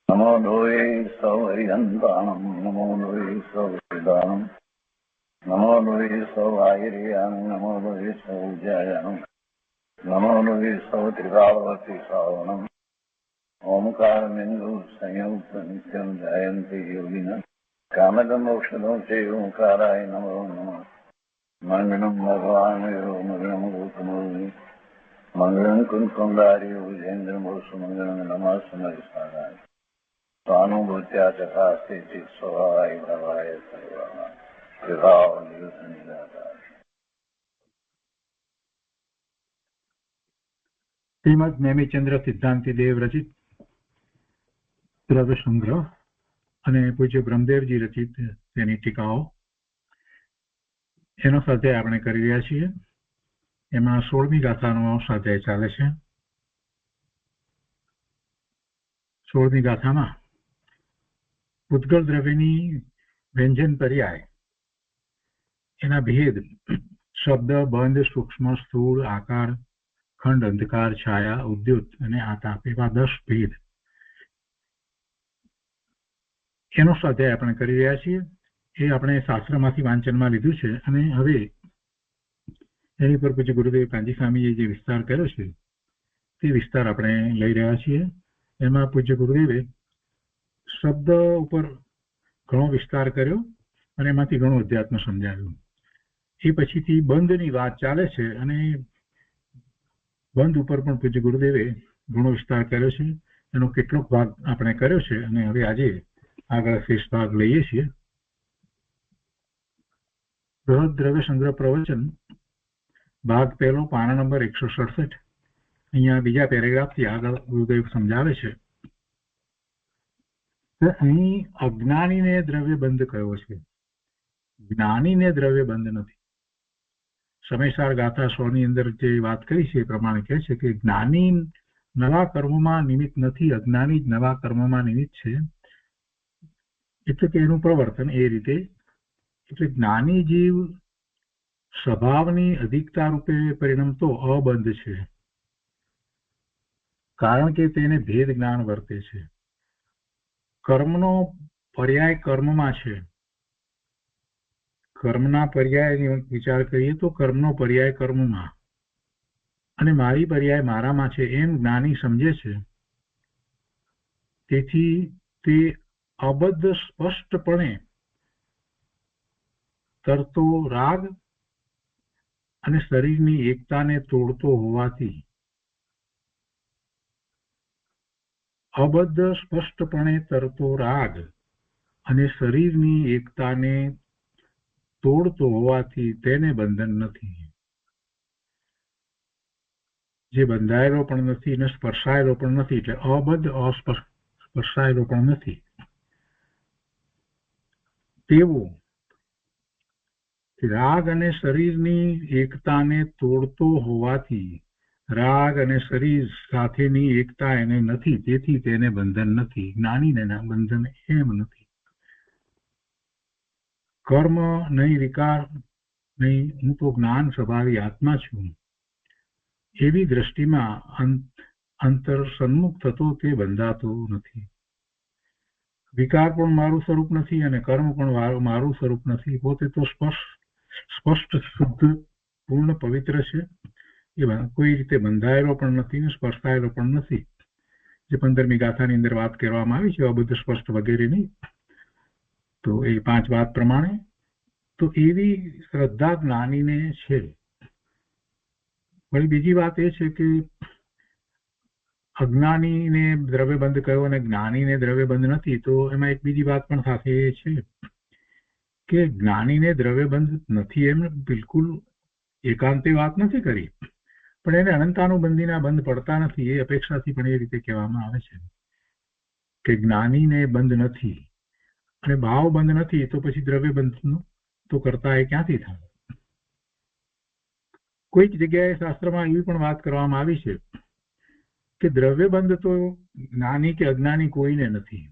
नमो लोये सौहरिहन्तानं नमो लोये सौहृदानं नमो लोये सौवाहिर्यानं नमो लोये सौज्यायानं नमो लोये सौत्रिकावती सावनं ओंकारमिन्दु संयुक्त नित्यं जयन्ति योगिनः कामदं मोक्षदं चैव ओंकाराय नमो नमः मङ्गलं भगवान् मङ्गलं गौतमोनि मङ्गलं कुञ्कुण्डारि विजेन्द्रमोसुमङ्गलं नमः समयसाराय स्वानुभूत्या चकास्ते स्वभावाय भवाय सर्वः विभाव निरुद्ध निराकार। શ્રીમદ નેમિચંદ્ર સિદ્ધાંતિ દેવ રચિત દ્રવ્ય સંગ્રહ અને પૂજ્ય બ્રહ્મદેવજી રચિત તેની ટીકાઓ એનો સ્વાધ્યાય આપણે કરી રહ્યા છીએ. એમાં 16મી ગાથાનો સ્વાધ્યાય ચાલે છે. 16મી ગાથામાં ઉદ્ગલ દ્રવ્યની વ્યંજન પર્યાય, એના ભેદ, શબ્દ, બંધ, સૂક્ષ્મ, સ્થૂળ, આકાર, ખંડ, અંધકાર, છાયા, ઉદ્યુત અને આતાપ, એવા 10 ભેદ એનો સ્વાધ્યાય આપણે કરી રહ્યા છીએ. એ આપણે શાસ્ત્રમાંથી વાંચનમાં લીધું છે અને હવે એની પર પૂજ્ય ગુરુદેવ કાંજી સ્વામીએ જે વિસ્તાર કર્યો છે તે વિસ્તાર આપણે લઈ રહ્યા છીએ. એમાં પૂજ્ય ગુરુદેવે શબ્દ ઉપર ઘણો વિસ્તાર કર્યો અને એમાંથી ઘણું અધ્યાત્મ સમજાવ્યું. એ પછીથી બંધની વાત ચાલે છે અને બંધ ઉપર પણ પૂજ્ય ગુરુદેવે ઘણો વિસ્તાર કર્યો છે. એનો કેટલોક ભાગ આપણે કર્યો છે અને હવે આજે આગળ શેષ ભાગ લઈએ છીએ. બૃહદ દ્રવ્ય સંગ્રહ પ્રવચન ભાગ પહેલો, પાના નંબર 167. અહીંયા બીજા પેરેગ્રાફથી આગળ ગુરુદેવ સમજાવે છે કે અહીં અજ્ઞાનીને દ્રવ્ય બંધ કયો છે, જ્ઞાનીને દ્રવ્ય બંધ નથી. સમયસાર ગાથા 100 ની અંદર જે વાત કરી છે એ પ્રમાણે કહે છે કે જ્ઞાની નવા કર્મોમાં નિમિત્ત નથી, અજ્ઞાની જ નવા કર્મોમાં નિમિત્ત છે. એટલે કે એનું પ્રવર્તન એ રીતે, એટલે જ્ઞાની જીવ સ્વભાવની અધિકતા રૂપે પરિણમતો અબંધ છે, કારણ કે તેને ભેદ જ્ઞાન વર્તે છે. કર્મનો પર્યાય કર્મમાં છે. કર્મના પર્યાયનો વિચાર કરીએ તો કર્મનો પર્યાય કર્મમાં અને મારી પર્યાય મારામાં છે એમ જ્ઞાની સમજે છે. તેથી તે અબદ્ધ સ્પષ્ટપણે તરતો રાગ અને શરીરની એકતાને તોડતો હોવાથી, અબદ્ધ સ્પષ્ટપણે તરતો રાગ અને શરીરની એકતાને તોડતો હોવાથી તેને બંધન નથી. જે બંધાયેલો પણ નથી ને સ્પર્શાયેલો પણ નથી, એટલે અબદ્ધ, સ્પર્શાયેલો પણ નથી. તેવો રાગ અને શરીરની એકતાને તોડતો હોવાથી રાગ અને શરીર સાથેની એકતા એને નથી, તેથી તેને બંધન નથી. જ્ઞાનીને બંધન એમ નથી. કર્મ નહીં, વિકાર નહીં, હું તો જ્ઞાન સ્વભાવી આત્મા છું, એવી દ્રષ્ટિમાં અંતર સન્મુખ થતો તે બંધાતો નથી. વિકાર પણ મારું સ્વરૂપ નથી અને કર્મ પણ મારું સ્વરૂપ નથી. પોતે તો સ્પષ્ટ, શુદ્ધ, પૂર્ણ, પવિત્ર છે. એ કોઈ રીતે બંધાયેલો પણ નથી ને સ્પર્શાયેલો પણ નથી. જે 15મી ગાથાની અંદર વાત કરવામાં આવી છે અબદ્ધ, સ્પષ્ટ વગેરેની, તો એ 5 વાત પ્રમાણે તો એવી શ્રદ્ધા જ્ઞાનીને છે. વળી બીજી વાત એ છે કે અજ્ઞાનીને દ્રવ્યબંધ કયો અને જ્ઞાનીને દ્રવ્યબંધ નથી, તો એમાં એક બીજી વાત પણ સાથે એ છે કે જ્ઞાનીને દ્રવ્યબંધ નથી એમ બિલકુલ એકાંતે વાત નથી કરી, પણ એને અનંતાનુબંધીના બંધ પડતા નથી એ અપેક્ષાથી પણ એ રીતે કહેવામાં આવે છે કે જ્ઞાનીને બંધ નથી અને ભાવ બંધ નથી, તો પછી દ્રવ્યબંધનું તો કરતા એ ક્યાંથી થાય. કોઈક જગ્યાએ શાસ્ત્રમાં એવી પણ વાત કરવામાં આવી છે કે દ્રવ્યબંધ તો જ્ઞાની કે અજ્ઞાની કોઈને નથી,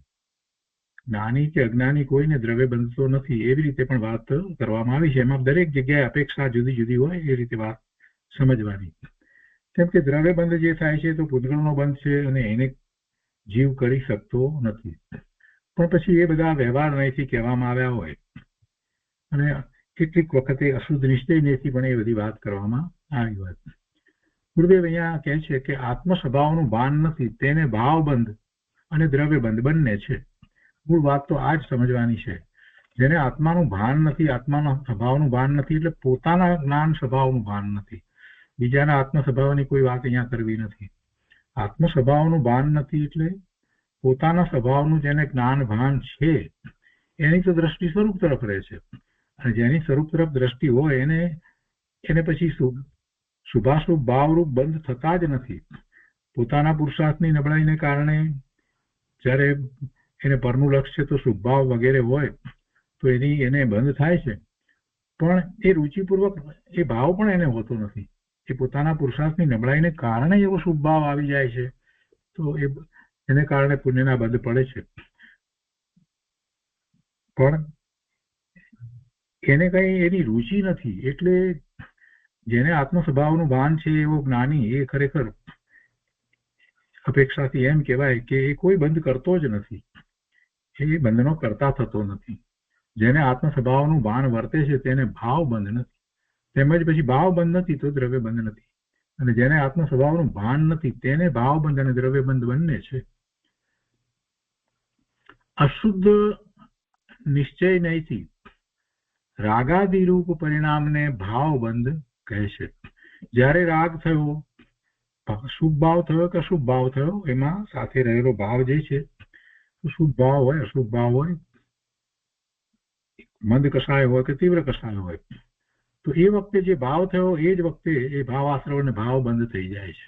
જ્ઞાની કે અજ્ઞાની કોઈને દ્રવ્યબંધ તો નથી, એવી રીતે પણ વાત કરવામાં આવી છે. એમાં દરેક જગ્યાએ અપેક્ષા જુદી જુદી હોય એ રીતે વાત સમજવાની. કેમ કે દ્રવ્યબંધ જે થાય છે તો પૂતગલનો બંધ છે અને એને જીવ કરી શકતો નથી. પણ પછી એ બધા વ્યવહાર નહીંથી કહેવામાં આવ્યા હોય અને કેટલીક વખતે અશુદ્ધ નિશ્ચય નહીંથી પણ એ બધી વાત કરવામાં આવી હોય. ગુરુદેવ અહીંયા કહે છે કે આત્મ સ્વભાવનું ભાન નથી, તેને ભાવબંધ અને દ્રવ્યબંધ બંને છે. મૂળ વાત તો આ જ સમજવાની છે. જેને આત્માનું ભાન નથી, આત્માના સ્વભાવનું ભાન નથી, એટલે પોતાના જ્ઞાન સ્વભાવનું ભાન નથી. બીજાના આત્મ સ્વભાવની કોઈ વાત અહીંયા કરવી નથી. આત્મ સ્વભાવનું ભાન નથી એટલે પોતાના સ્વભાવનું જેને જ્ઞાન ભાન છે એની તો દ્રષ્ટિ સ્વરૂપ તરફ રહે છે, અને જેની સ્વરૂપ તરફ દ્રષ્ટિ હોય એને પછી શુભાશુભ ભાવરૂપ બંધ થતા જ નથી. પોતાના પુરુષાર્થની નબળાઈને કારણે જ્યારે એને પરનું લક્ષ્ય તો શુભ ભાવ વગેરે હોય તો એને બંધ થાય છે, પણ એ રુચિપૂર્વક એ ભાવ પણ એને હોતો નથી. એ પોતાના પુરુષાર્થની નબળાઈને કારણે એવો શુભ ભાવ આવી જાય છે, તો એને કારણે પુણ્યના બંધ પડે છે. પણ એને કઈ એની રુચિ નથી, એટલે જેને આત્મ સ્વભાવનું ભાન છે એવો જ્ઞાની એ ખરેખર અપેક્ષાથી એમ કહેવાય કે એ કોઈ બંધ કરતો જ નથી, એ બંધનો કરતા થતો નથી. જેને આત્મ સ્વભાવનું ભાન વર્તે છે તેને ભાવ બંધ નથી, તેમજ પછી ભાવ બંધ નથી તો દ્રવ્ય બંધ નથી. અને જેને આત્મ સ્વભાવનું ભાન નથી તેને ભાવ બંધ અને દ્રવ્ય બંધ બંને છે. અશુદ્ધ નિશ્ચય નહીંથી રાગાદિ રૂપ પરિણામને ભાવ બંધ કહે છે. જ્યારે રાગ થયો, શુભ ભાવ થયો કે અશુભ ભાવ થયો, એમાં સાથે રહેલો ભાવ જે છે શુભ ભાવ હોય અશુભ ભાવ હોય, મંદ કસાય હોય કે તીવ્ર કસાય હોય, તો એ વખતે જે ભાવ થયો એ જ વખતે એ ભાવ આશ્રવ અને ભાવ બંધ થઈ જાય છે.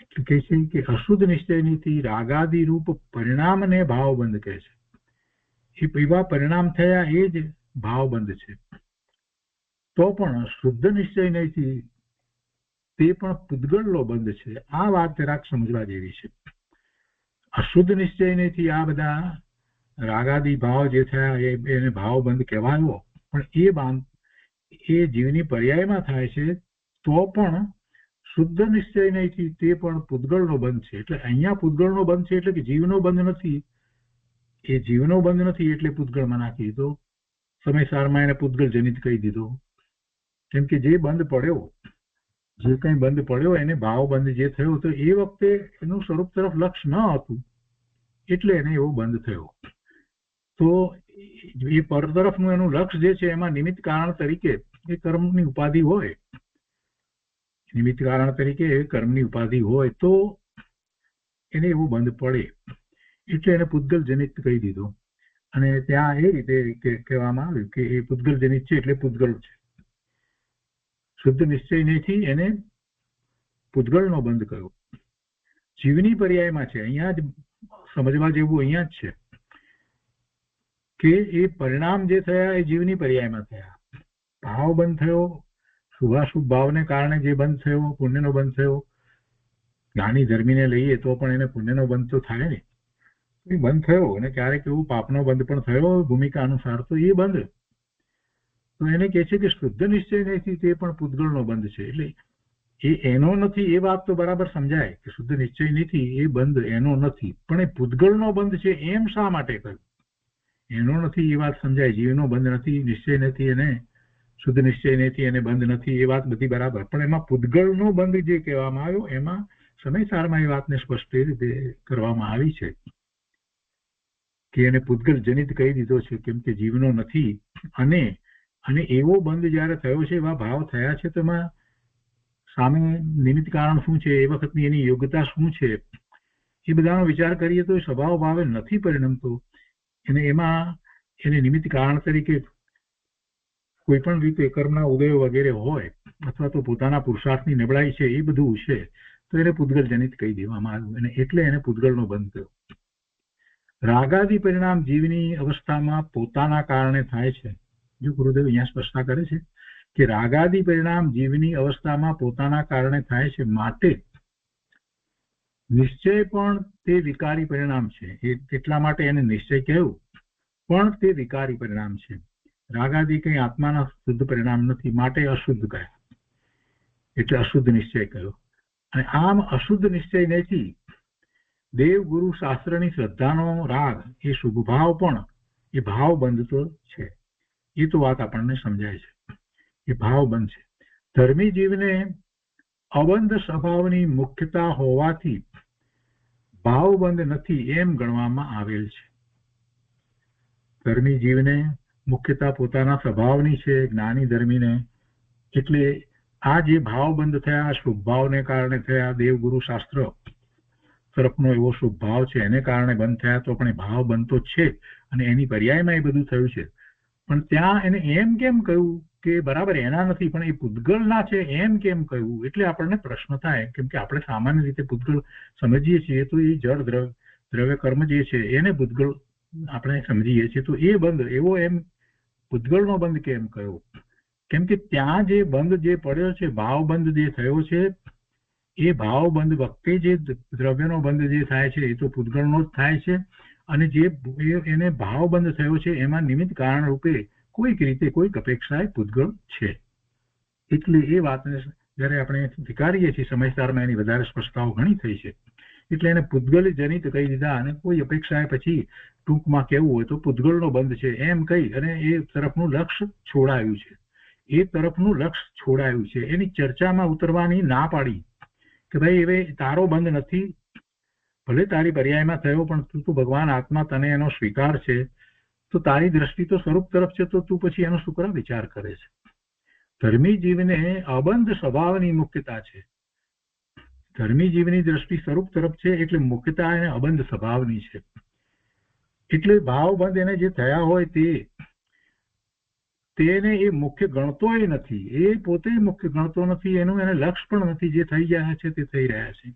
એટલે કહે છે કે અશુદ્ધ નિશ્ચયનીથી રાગાદિ રૂપ પરિણામને ભાવ બંધ કહે છે. એ એવા પરિણામ થયા એ જ ભાવ બંધ છે. તો પણ શુદ્ધ નિશ્ચય નહીંથી તે પણ પૂતગલનો બંધ છે. આ વાત જરાક સમજવા જેવી છે. અશુદ્ધ નિશ્ચય નહીંથી આ બધા રાગાદિ ભાવ જે થયા એને ભાવ બંધ કહેવાયો, પણ એ જીવની પર્યાયમાં થાય છે, તો પણ શુદ્ધ નિશ્ચય નહીંથી તે પણ પૂતગલનો બંધ છે. એટલે અહીંયા પૂતગલનો બંધ છે એટલે કે જીવનો બંધ નથી. એ જીવનો બંધ નથી એટલે પૂતગલમાં નાખી દીધો. સમયસારમાં એને પૂતગલ જનિત કહી દીધો. કેમ કે જે બંધ પડ્યો, જે કંઈ બંધ પડ્યો એને ભાવ બંધ જે થયો તો એ વખતે એનું સ્વરૂપ તરફ લક્ષ ન હતું, એટલે એને એવો બંધ થયો. તો એ પર તરફનું એનું લક્ષ જે છે એમાં નિમિત્ત કારણ તરીકે એ કર્મની ઉપાધિ હોય, નિમિત્ત કારણ તરીકે એ કર્મની ઉપાધિ હોય તો એને એવું બંધ પડે, એટલે એને પૂતગલ જનિત કહી દીધો. અને ત્યાં એ રીતે કહેવામાં આવ્યું કે એ પૂતગલ જનિત છે એટલે પૂતગલ છે. શુદ્ધ નિશ્ચય નહીંથી એને પૂતગલનો બંધ કર્યો. જીવની પર્યાયમાં છે, અહીંયા જ સમજવા જેવું અહીંયા જ છે કે એ પરિણામ જે થયા એ જીવની પર્યાયમાં થયા. ભાવ બંધ થયો, શુભાશુભ ભાવને કારણે જે બંધ થયો, પુણ્યનો બંધ થયો. જ્ઞાની ધર્મીને લઈએ તો પણ એને પુણ્યનો બંધ તો થાય ને, એ બંધ થયો. અને ક્યારેક એવું પાપનો બંધ પણ થયો ભૂમિકા અનુસાર, તો એ બંધ. તો એને કહે છે કે શુદ્ધ નિશ્ચય નહીંથી તે પણ પૂતગલનો બંધ છે. એટલે એનો નથી એ વાત તો બરાબર સમજાય કે શુદ્ધ નિશ્ચય નથી એ બંધ એનો નથી, પણ એ પૂતગલનો બંધ છે એમ શા માટે કહ્યું? એનો નથી એ વાત સમજાય. જીવનો બંધ નથી, નિશ્ચય નથી, એને શુદ્ધ નિશ્ચય નથી, એને બંધ નથી, એ વાત બધી બરાબર. પણ એમાં પૂતગલનો બંધ જે કહેવામાં આવ્યો એમાં સમયસારમાં એ વાતને સ્પષ્ટ રીતે કરવામાં આવી છે કે એને પૂતગલ જનિત કહી દીધો છે, કેમ કે જીવનો નથી. અને એવો બંધ જયારે થયો છે, એવા ભાવ થયા છે, તો એમાં સામે નિમિત્ત કારણ શું છે, એ વખતની એની યોગ્યતા શું છે, એ બધાનો વિચાર કરીએ તો સ્વભાવ ભાવે નથી પરિણમતો. એમાં એને નિમિત્ત કારણ તરીકે કોઈ પણ રીતે કર્મના ઉદયો વગેરે હોય, અથવા તો પોતાના પુરુષાર્થની નબળાઈ છે, એ બધું છે, તો એને પૂતગલ જનિત કહી દેવામાં આવ્યું. અને એટલે એને પૂતગલનો બંધ થયો. રાગાદિ પરિણામ જીવની અવસ્થામાં પોતાના કારણે થાય છે. જો ગુરુદેવ અહીંયા સ્પષ્ટતા કરે છે કે રાગાદિ પરિણામ જીવની અવસ્થામાં પોતાના કારણે થાય છે, માટે નિશ્ચય પણ તે વિકારી પરિણામ છે. એટલા માટે એને નિશ્ચય કહેવું, પણ તે વિકારી પરિણામ છે. રાગાદિ કંઈ આત્માના શુદ્ધ પરિણામ નથી, માટે અશુદ્ધ કહ્યા, એટલે અશુદ્ધ નિશ્ચય કહ્યો. અને આમ અશુદ્ધ નિશ્ચય નથી દેવ ગુરુ શાસ્ત્રની શ્રદ્ધાનો રાગ એ શુભ ભાવ પણ એ ભાવબંધ તો છે. એ તો વાત આપણને સમજાય છે, એ ભાવબંધ છે. ધર્મી જીવને અબંધ સ્વભાવની મુખ્યતા હોવાથી ભાવબંધ નથી એમ ગણવામાં આવેલ છે. ધર્મી જીવને મુખ્યતા પોતાના સ્વભાવની છે, જ્ઞાની ધર્મીને, એટલે આ જે ભાવબંધ થયા, શુભ ભાવને કારણે થયા, દેવગુરુ શાસ્ત્ર તરફનો એવો શુભ ભાવ છે એને કારણે બંધ થયા, તો પણ એ ભાવ બનતો છે અને એની પર્યાયમાં એ બધું થયું છે. પણ ત્યાં એને એમ કેમ કહ્યું કે બરાબર એના નથી પણ એ પૂતગલના છે એમ કેમ કહ્યું? એટલે આપણને પ્રશ્ન થાય, કેમ કે આપણે સામાન્ય રીતે પૂતગલ સમજીએ છીએ તો એ જળ દ્રવ્ય કર્મ જે છે એને પૂતગલ આપણે સમજીએ છીએ, તો એ બંધ એવો એમ પૂતગલનો બંધ કેમ કહ્યો? કેમ કે ત્યાં જે બંધ જે પડ્યો છે, ભાવબંધ જે થયો છે, એ ભાવબંધ વખતે જે દ્રવ્યનો બંધ જે થાય છે એ તો પૂતગલનો જ થાય છે, અને જે એને ભાવબંધ થયો છે એમાં નિમિત્ત કારણ રૂપે કોઈક રીતે કોઈક અપેક્ષાએ પૂતગલ છે. એટલે એ વાતને જયારે આપણે સ્વીકારીએ છીએ સમજદારમાં એની વધારે સ્પષ્ટતાઓ ઘણી થઈ છે, એટલે એને પૂતગલ જનિત કહી દીધા, અને કોઈ અપેક્ષાએ પછી ટૂંકમાં કહેવું હોય તો પૂતગલનો બંધ છે એમ કહી અને એ તરફનું લક્ષ્ય છોડાયું છે. એ તરફનું લક્ષ્ય છોડાયું છે, એની ચર્ચામાં ઉતરવાની ના પાડી કે ભાઈ હવે તારો બંધ નથી, ભલે તારી પર્યાયમાં થયો પણ તું તો ભગવાન આત્મા, તને એનો સ્વીકાર છે, તો તારી દ્રષ્ટિ તો સ્વરૂપ તરફ છે, તો તું પછી એનો શું કરવા વિચાર કરે છે? ધર્મી જીવને અબંધ સ્વભાવની મુખ્યતા છે. ધર્મી જીવની દ્રષ્ટિ સ્વરૂપ તરફ છે, એટલે મુખ્યતા એને અબંધ સ્વભાવની છે. એટલે ભાવબંધ એને જે થયા હોય તેને એ મુખ્ય ગણતોય નથી, એ પોતે મુખ્ય ગણતો નથી, એનું એને લક્ષ્ય પણ નથી. જે થઈ રહ્યા છે તે થઈ રહ્યા છે,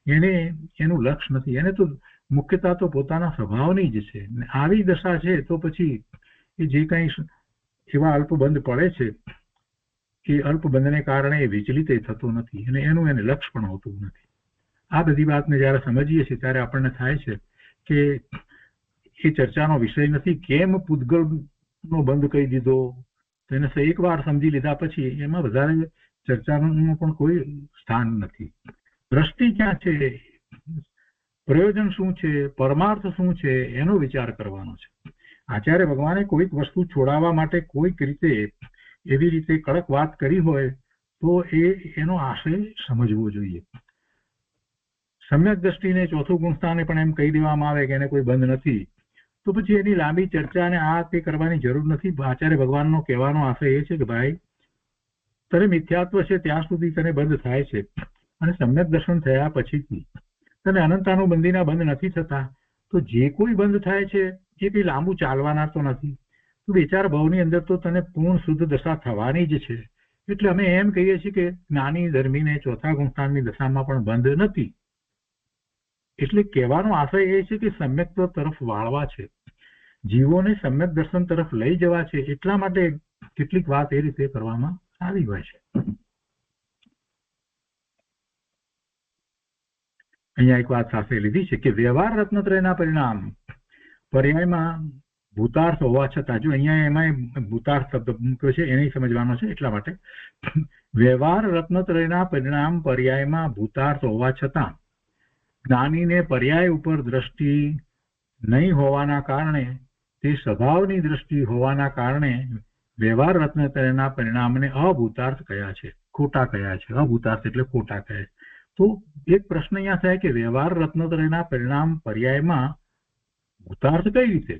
એને એનું લક્ષ્ય નથી. એને તો મુખ્યતા તો પોતાના સ્વભાવની જ છે. આવી દશા છે તો પછી એ જે કંઈ એવા અલ્પબંધ પડે છે એ અલ્પબંધને કારણે એ વિચલિત થતો નથી, અને એનું એને લક્ષ્ય પણ હોતું નથી. આ બધી વાતને જયારે સમજીએ છીએ ત્યારે આપણને થાય છે કે એ ચર્ચાનો વિષય નથી. કેમ પૂતગલનો બંધ કહી દીધો, તેને એક વાર સમજી લીધા પછી એમાં વધારે ચર્ચાનું પણ કોઈ સ્થાન નથી. દ્રષ્ટિ ક્યાં છે, પ્રયોજન શું છે, પરમાર્થ શું છે, એનો વિચાર કરવાનો છે. આચાર્ય ભગવાને કોઈક વસ્તુ છોડાવવા માટે કોઈક રીતે એવી રીતે કડક વાત કરી હોય તો એનો આશય સમજવો જોઈએ. સમ્યક દ્રષ્ટિને ચોથું ગુણસ્થાને પણ એમ કહી દેવામાં આવે કે એને કોઈ બંધ નથી, તો પછી એની લાંબી ચર્ચા અને આ તે કરવાની જરૂર નથી. આચાર્ય ભગવાનનો કહેવાનો આશય એ છે કે ભાઈ તને મિથ્યાત્વ છે ત્યાં સુધી તને બંધ થાય છે, અને સમ્યક દર્શન થયા પછીથી તને અનંતાનુબંધીના બંધ નથી થતા, તો જે કોઈ બંધ થાય છે એ કંઈ લાંબુ ચાલવાના તો નથી. તો બે ચાર ભાવની અંદર તો તને પૂર્ણ શુદ્ધ દશા થવાની જ છે. એટલે અમે એમ કહીએ છીએ કે જ્ઞાની ધર્મીને ચોથા ગુણસ્થાનની દશામાં પણ બંધ નથી. એટલે કહેવાનો આશય એ છે કે સમ્યક્ત્વ તરફ વાળવા છે, જીવોને સમ્યક દર્શન તરફ લઈ જવા છે, એટલા માટે કેટલીક વાત એ રીતે કરવામાં આવી હોય છે. અહીંયા એક વાત સાથે લીધી છે કે વ્યવહાર રત્નત્રયના પરિણામ પર્યાયમાં ભૂતાર્થ હોવા છતાં, જો અહીંયા એમાં ભૂતાર્થ શબ્દ મૂક્યો છે એને સમજવાનો છે, એટલા માટે વ્યવહાર રત્નત્રયના પરિણામ પર્યાયમાં ભૂતાર્થ હોવા છતાં જ્ઞાનીને પર્યાય ઉપર દ્રષ્ટિ નહીં હોવાના કારણે, તે સ્વભાવની દ્રષ્ટિ હોવાના કારણે વ્યવહાર રત્નત્રયના પરિણામને અભૂતાર્થ કયા છે, ખોટા કયા છે. અભૂતાર્થ એટલે ખોટા કયા. તો એક પ્રશ્ન અહીંયા થાય કે વ્યવહાર રત્નત્રયના પરિણામ પર્યાયમાં ભૂતાર્થ કઈ રીતે?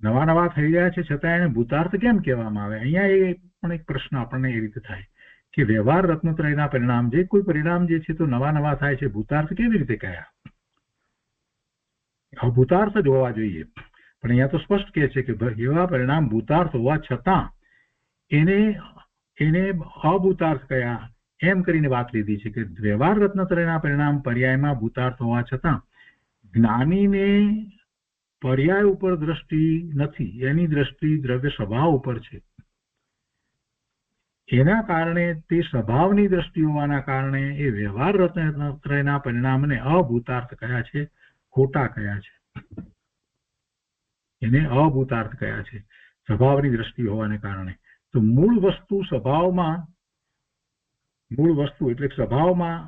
નવા નવા થઈ રહ્યા છે છતાં એને ભૂતાર્થ કેમ કહેવામાં આવે? અહીંયા એ પણ એક પ્રશ્ન આપણને એ રીતે થાય કે વ્યવહાર રત્નત્રયના પરિણામ, જે કોઈ પરિણામ જે છે તો નવા નવા થાય છે, ભૂતાર્થ કેવી રીતે કયા? અભૂતાર્થ જ હોવા જોઈએ. પણ અહીંયા તો સ્પષ્ટ કહે છે કે એવા પરિણામ ભૂતાર્થ હોવા છતાં એને અભૂતાર્થ કયા, એમ કરીને વાત લીધી છે કે વ્યવહાર રત્નત્રયના પરિણામ પર્યાયમાં ભૂતાર્થ હોવા છતાં જ્ઞાનીને પર્યાય ઉપર દ્રષ્ટિ નથી, એની દ્રષ્ટિ દ્રવ્ય સ્વભાવ ઉપર છે. એના કારણે તે સ્વભાવની દ્રષ્ટિ હોવાના કારણે એ વ્યવહાર રત્નત્રયના પરિણામને અભૂતાર્થ કયા છે, ખોટા કયા છે. એને અભૂતાર્થ કયા છે સ્વભાવની દ્રષ્ટિ હોવાને કારણે. તો મૂળ વસ્તુ એટલે સ્વભાવમાં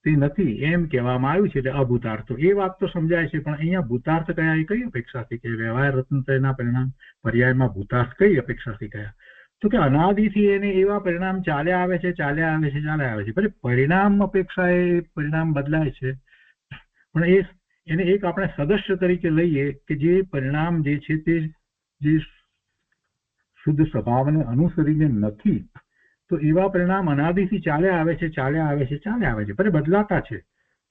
તે નથી એમ કહેવામાં આવ્યું છે, એટલે અભૂતાર્થ. તો એ વાત તો સમજાય છે, પણ અહીંયા ભૂતાર્થ કયા એ કઈ અપેક્ષાથી કે વ્યવહાર રત્નત્રયના પરિણામ પર્યાયમાં ભૂતાર્થ કઈ અપેક્ષાથી કયા? તો કે અનાદિથી એને એવા પરિણામ ચાલ્યા આવે છે, ચાલ્યા આવે છે, ચાલ્યા આવે છે. પછી પરિણામ અપેક્ષા એ પરિણામ બદલાય છે, પણ એને એક આપણે સદસ્ય તરીકે લઈએ કે જે પરિણામ જે છે તે જે શુદ્ધ સ્વભાવને અનુસરીને નથી, તો એવા પરિણામ અનાદિથી ચાલ્યા આવે છે, ચાલ્યા આવે છે, ચાલ્યા આવે છે. પણ બદલાતા છે,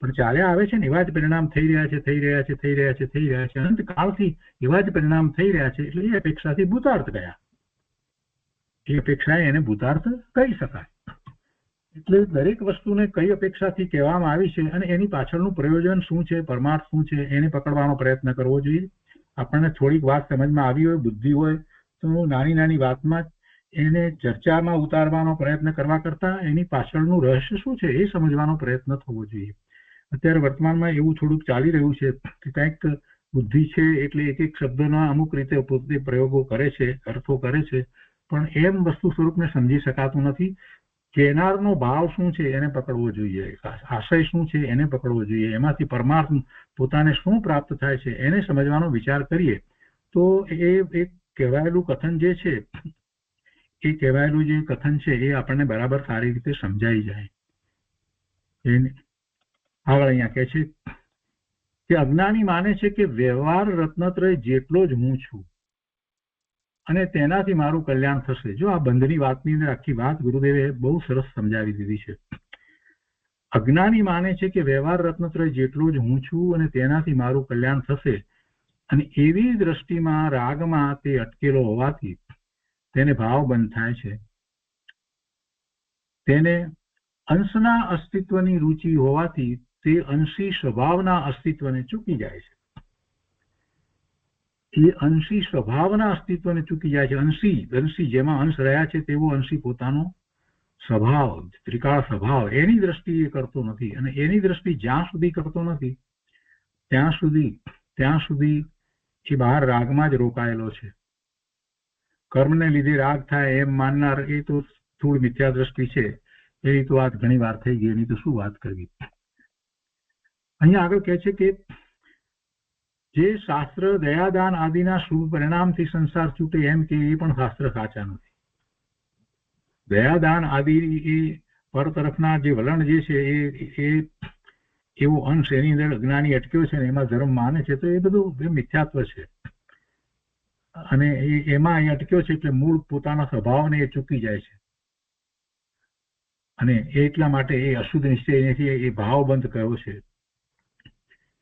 પણ ચાલ્યા આવે છે ને એવા જ પરિણામ થઈ રહ્યા છે, થઈ રહ્યા છે, થઈ રહ્યા છે, થઈ રહ્યા છે, અનંત કાળથી એવા જ પરિણામ થઈ રહ્યા છે. એટલે એ અપેક્ષાથી ભૂતાર્થ ગયા. એ અપેક્ષાએ એને ભૂતાર્થ કહી શકાય. એટલે દરેક વસ્તુને કઈ અપેક્ષાથી કહેવામાં આવી છે અને એની પાછળનું પ્રયોજન શું છે, પરમાર્થ શું છે, એને પકડવાનો પ્રયત્ન કરવો જોઈએ. આપણને થોડીક વાત સમજમાં આવી હોય, બુદ્ધિ હોય, તો નાની નાની વાતમાં એને ચર્ચામાં ઉતારવાનો પ્રયત્ન કરવા કરતા એની પાછળનું રહસ્ય શું છે એ સમજવાનો પ્રયત્ન થવો જોઈએ. અત્યારે વર્તમાનમાં એવું થોડુંક ચાલી રહ્યું છે કે કંઈક બુદ્ધિ છે એટલે એક એક શબ્દના અમુક રીતે પોતે પ્રયોગો કરે છે, અર્થો કરે છે, પણ એમ વસ્તુ સ્વરૂપને સમજી શકાતું નથી. કહેનારનો ભાવ શું છે એને પકડવો જોઈએ, આશય શું છે એને પકડવો જોઈએ, એમાંથી પરમાર્થ પોતાને શું પ્રાપ્ત થાય છે એને સમજવાનો વિચાર કરીએ તો એ એક કહેવાયેલું કથન જે છે, એ કહેવાયેલું જે કથન છે એ આપણને બરાબર સારી રીતે સમજાઈ જાય. આગળ અહીંયા કહે છે કે અજ્ઞાની માને છે કે વ્યવહાર રત્નત્રય જેટલો જ હું છું અને તેનાથી મારું કલ્યાણ થશે. જો આ બંધની વાતની અંદર આખી વાત ગુરુદેવે બહુ સરસ સમજાવી દીધી છે. અજ્ઞાની માને છે કે વ્યવહાર રત્નત્રય જેટલો જ હું છું અને તેનાથી મારું કલ્યાણ થશે, અને એવી દ્રષ્ટિમાં રાગમાં તે અટકેલો હોવાથી તેને ભાવ બંધ થાય છે. તેને અંશના અસ્તિત્વની રુચિ હોવાથી તે અંશી સ્વભાવના અસ્તિત્વને ચૂકી જાય છે. એ અંશી સ્વભાવના અસ્તિત્વને ચૂકી જાય છે. અંશી જેમાં અંશ રહ્યા છે તેવો અંશી પોતાનો સ્વભાવ, ત્રિકાળ સ્વભાવ, એની દ્રષ્ટિ એ કરતો નથી. અને એની દ્રષ્ટિ જ્યાં સુધી કરતો નથી ત્યાં સુધી એ બહાર રાગમાં જ રોકાયેલો છે. કર્મને લીધે રાગ થાય એમ માનનાર એ તો સ્થૂળ મિથ્યા દ્રષ્ટિ છે. એની તો વાત ઘણી વાર થઈ ગઈ, એની તો શું વાત કરવી. અહીંયા આગળ કહે છે કે જે શાસ્ત્ર દયાદાન આદિના શુભ પરિણામથી સંસાર છૂટે એમ કે એ પણ શાસ્ત્ર સાચા નથી. દયાદાન આદિ એ પર તરફના જે વલણ જે છે એ એવો અંશ એની અંદર અજ્ઞાની અટક્યો છે ને એમાં ધર્મ માને છે, તો એ બધું મિથ્યાત્વ છે. અને એમાં એ અટક્યો છે એટલે મૂળ પોતાના સ્વભાવને એ ચૂકી જાય છે. અને એટલા માટે એ અશુદ્ધ નિશ્ચયથી એ ભાવબંધ કયો છે.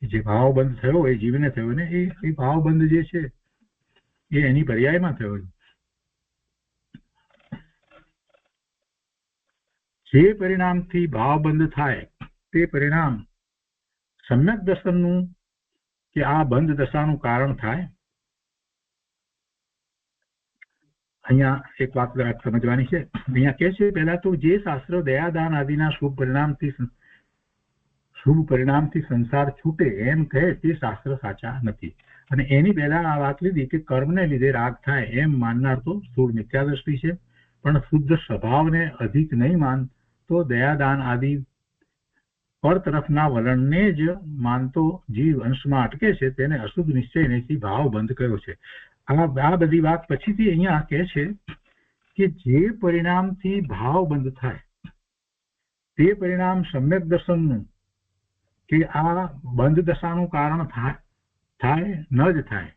જે ભાવબંધ થયો એ જીવને થયો ને એ ભાવબંધ જે છે એ એની પર્યાયમાં થયો. જે પરિણામથી ભાવબંધ થાય તે પરિણામ સમ્યક દર્શનનું કે આ બંધ દશાનું કારણ થાય. અહીંયા એક વાત સમજવાની છે. અહીંયા કે છે પહેલા તો જે શાસ્ત્ર દયાદાન આદિના શુભ પરિણામથી સંસાર છૂટે એમ કહે તે શાસ્ત્ર સાચા નથી. અને એની પહેલા આ વાત લીધી કે કર્મને લીધે રાગ થાય એમ માનનાર તો સ્થૂળ મિથ્યા દ્રષ્ટિ છે, પણ શુદ્ધ સ્વભાવને અધિક નહીં માનતો દયાદાન આદિ પર તરફના વલણને જ માનતો જીવ અંશમાં અટકે છે તેને અશુદ્ધ નિશ્ચયથી ભાવ બંધ કર્યો છે. આ બધી વાત પછીથી અહીંયા કહે છે કે જે પરિણામથી ભાવ બંધ થાય તે પરિણામ સમ્યક દર્શનનું કે આ બંધ દશાનું કારણ થાય ન જ થાય.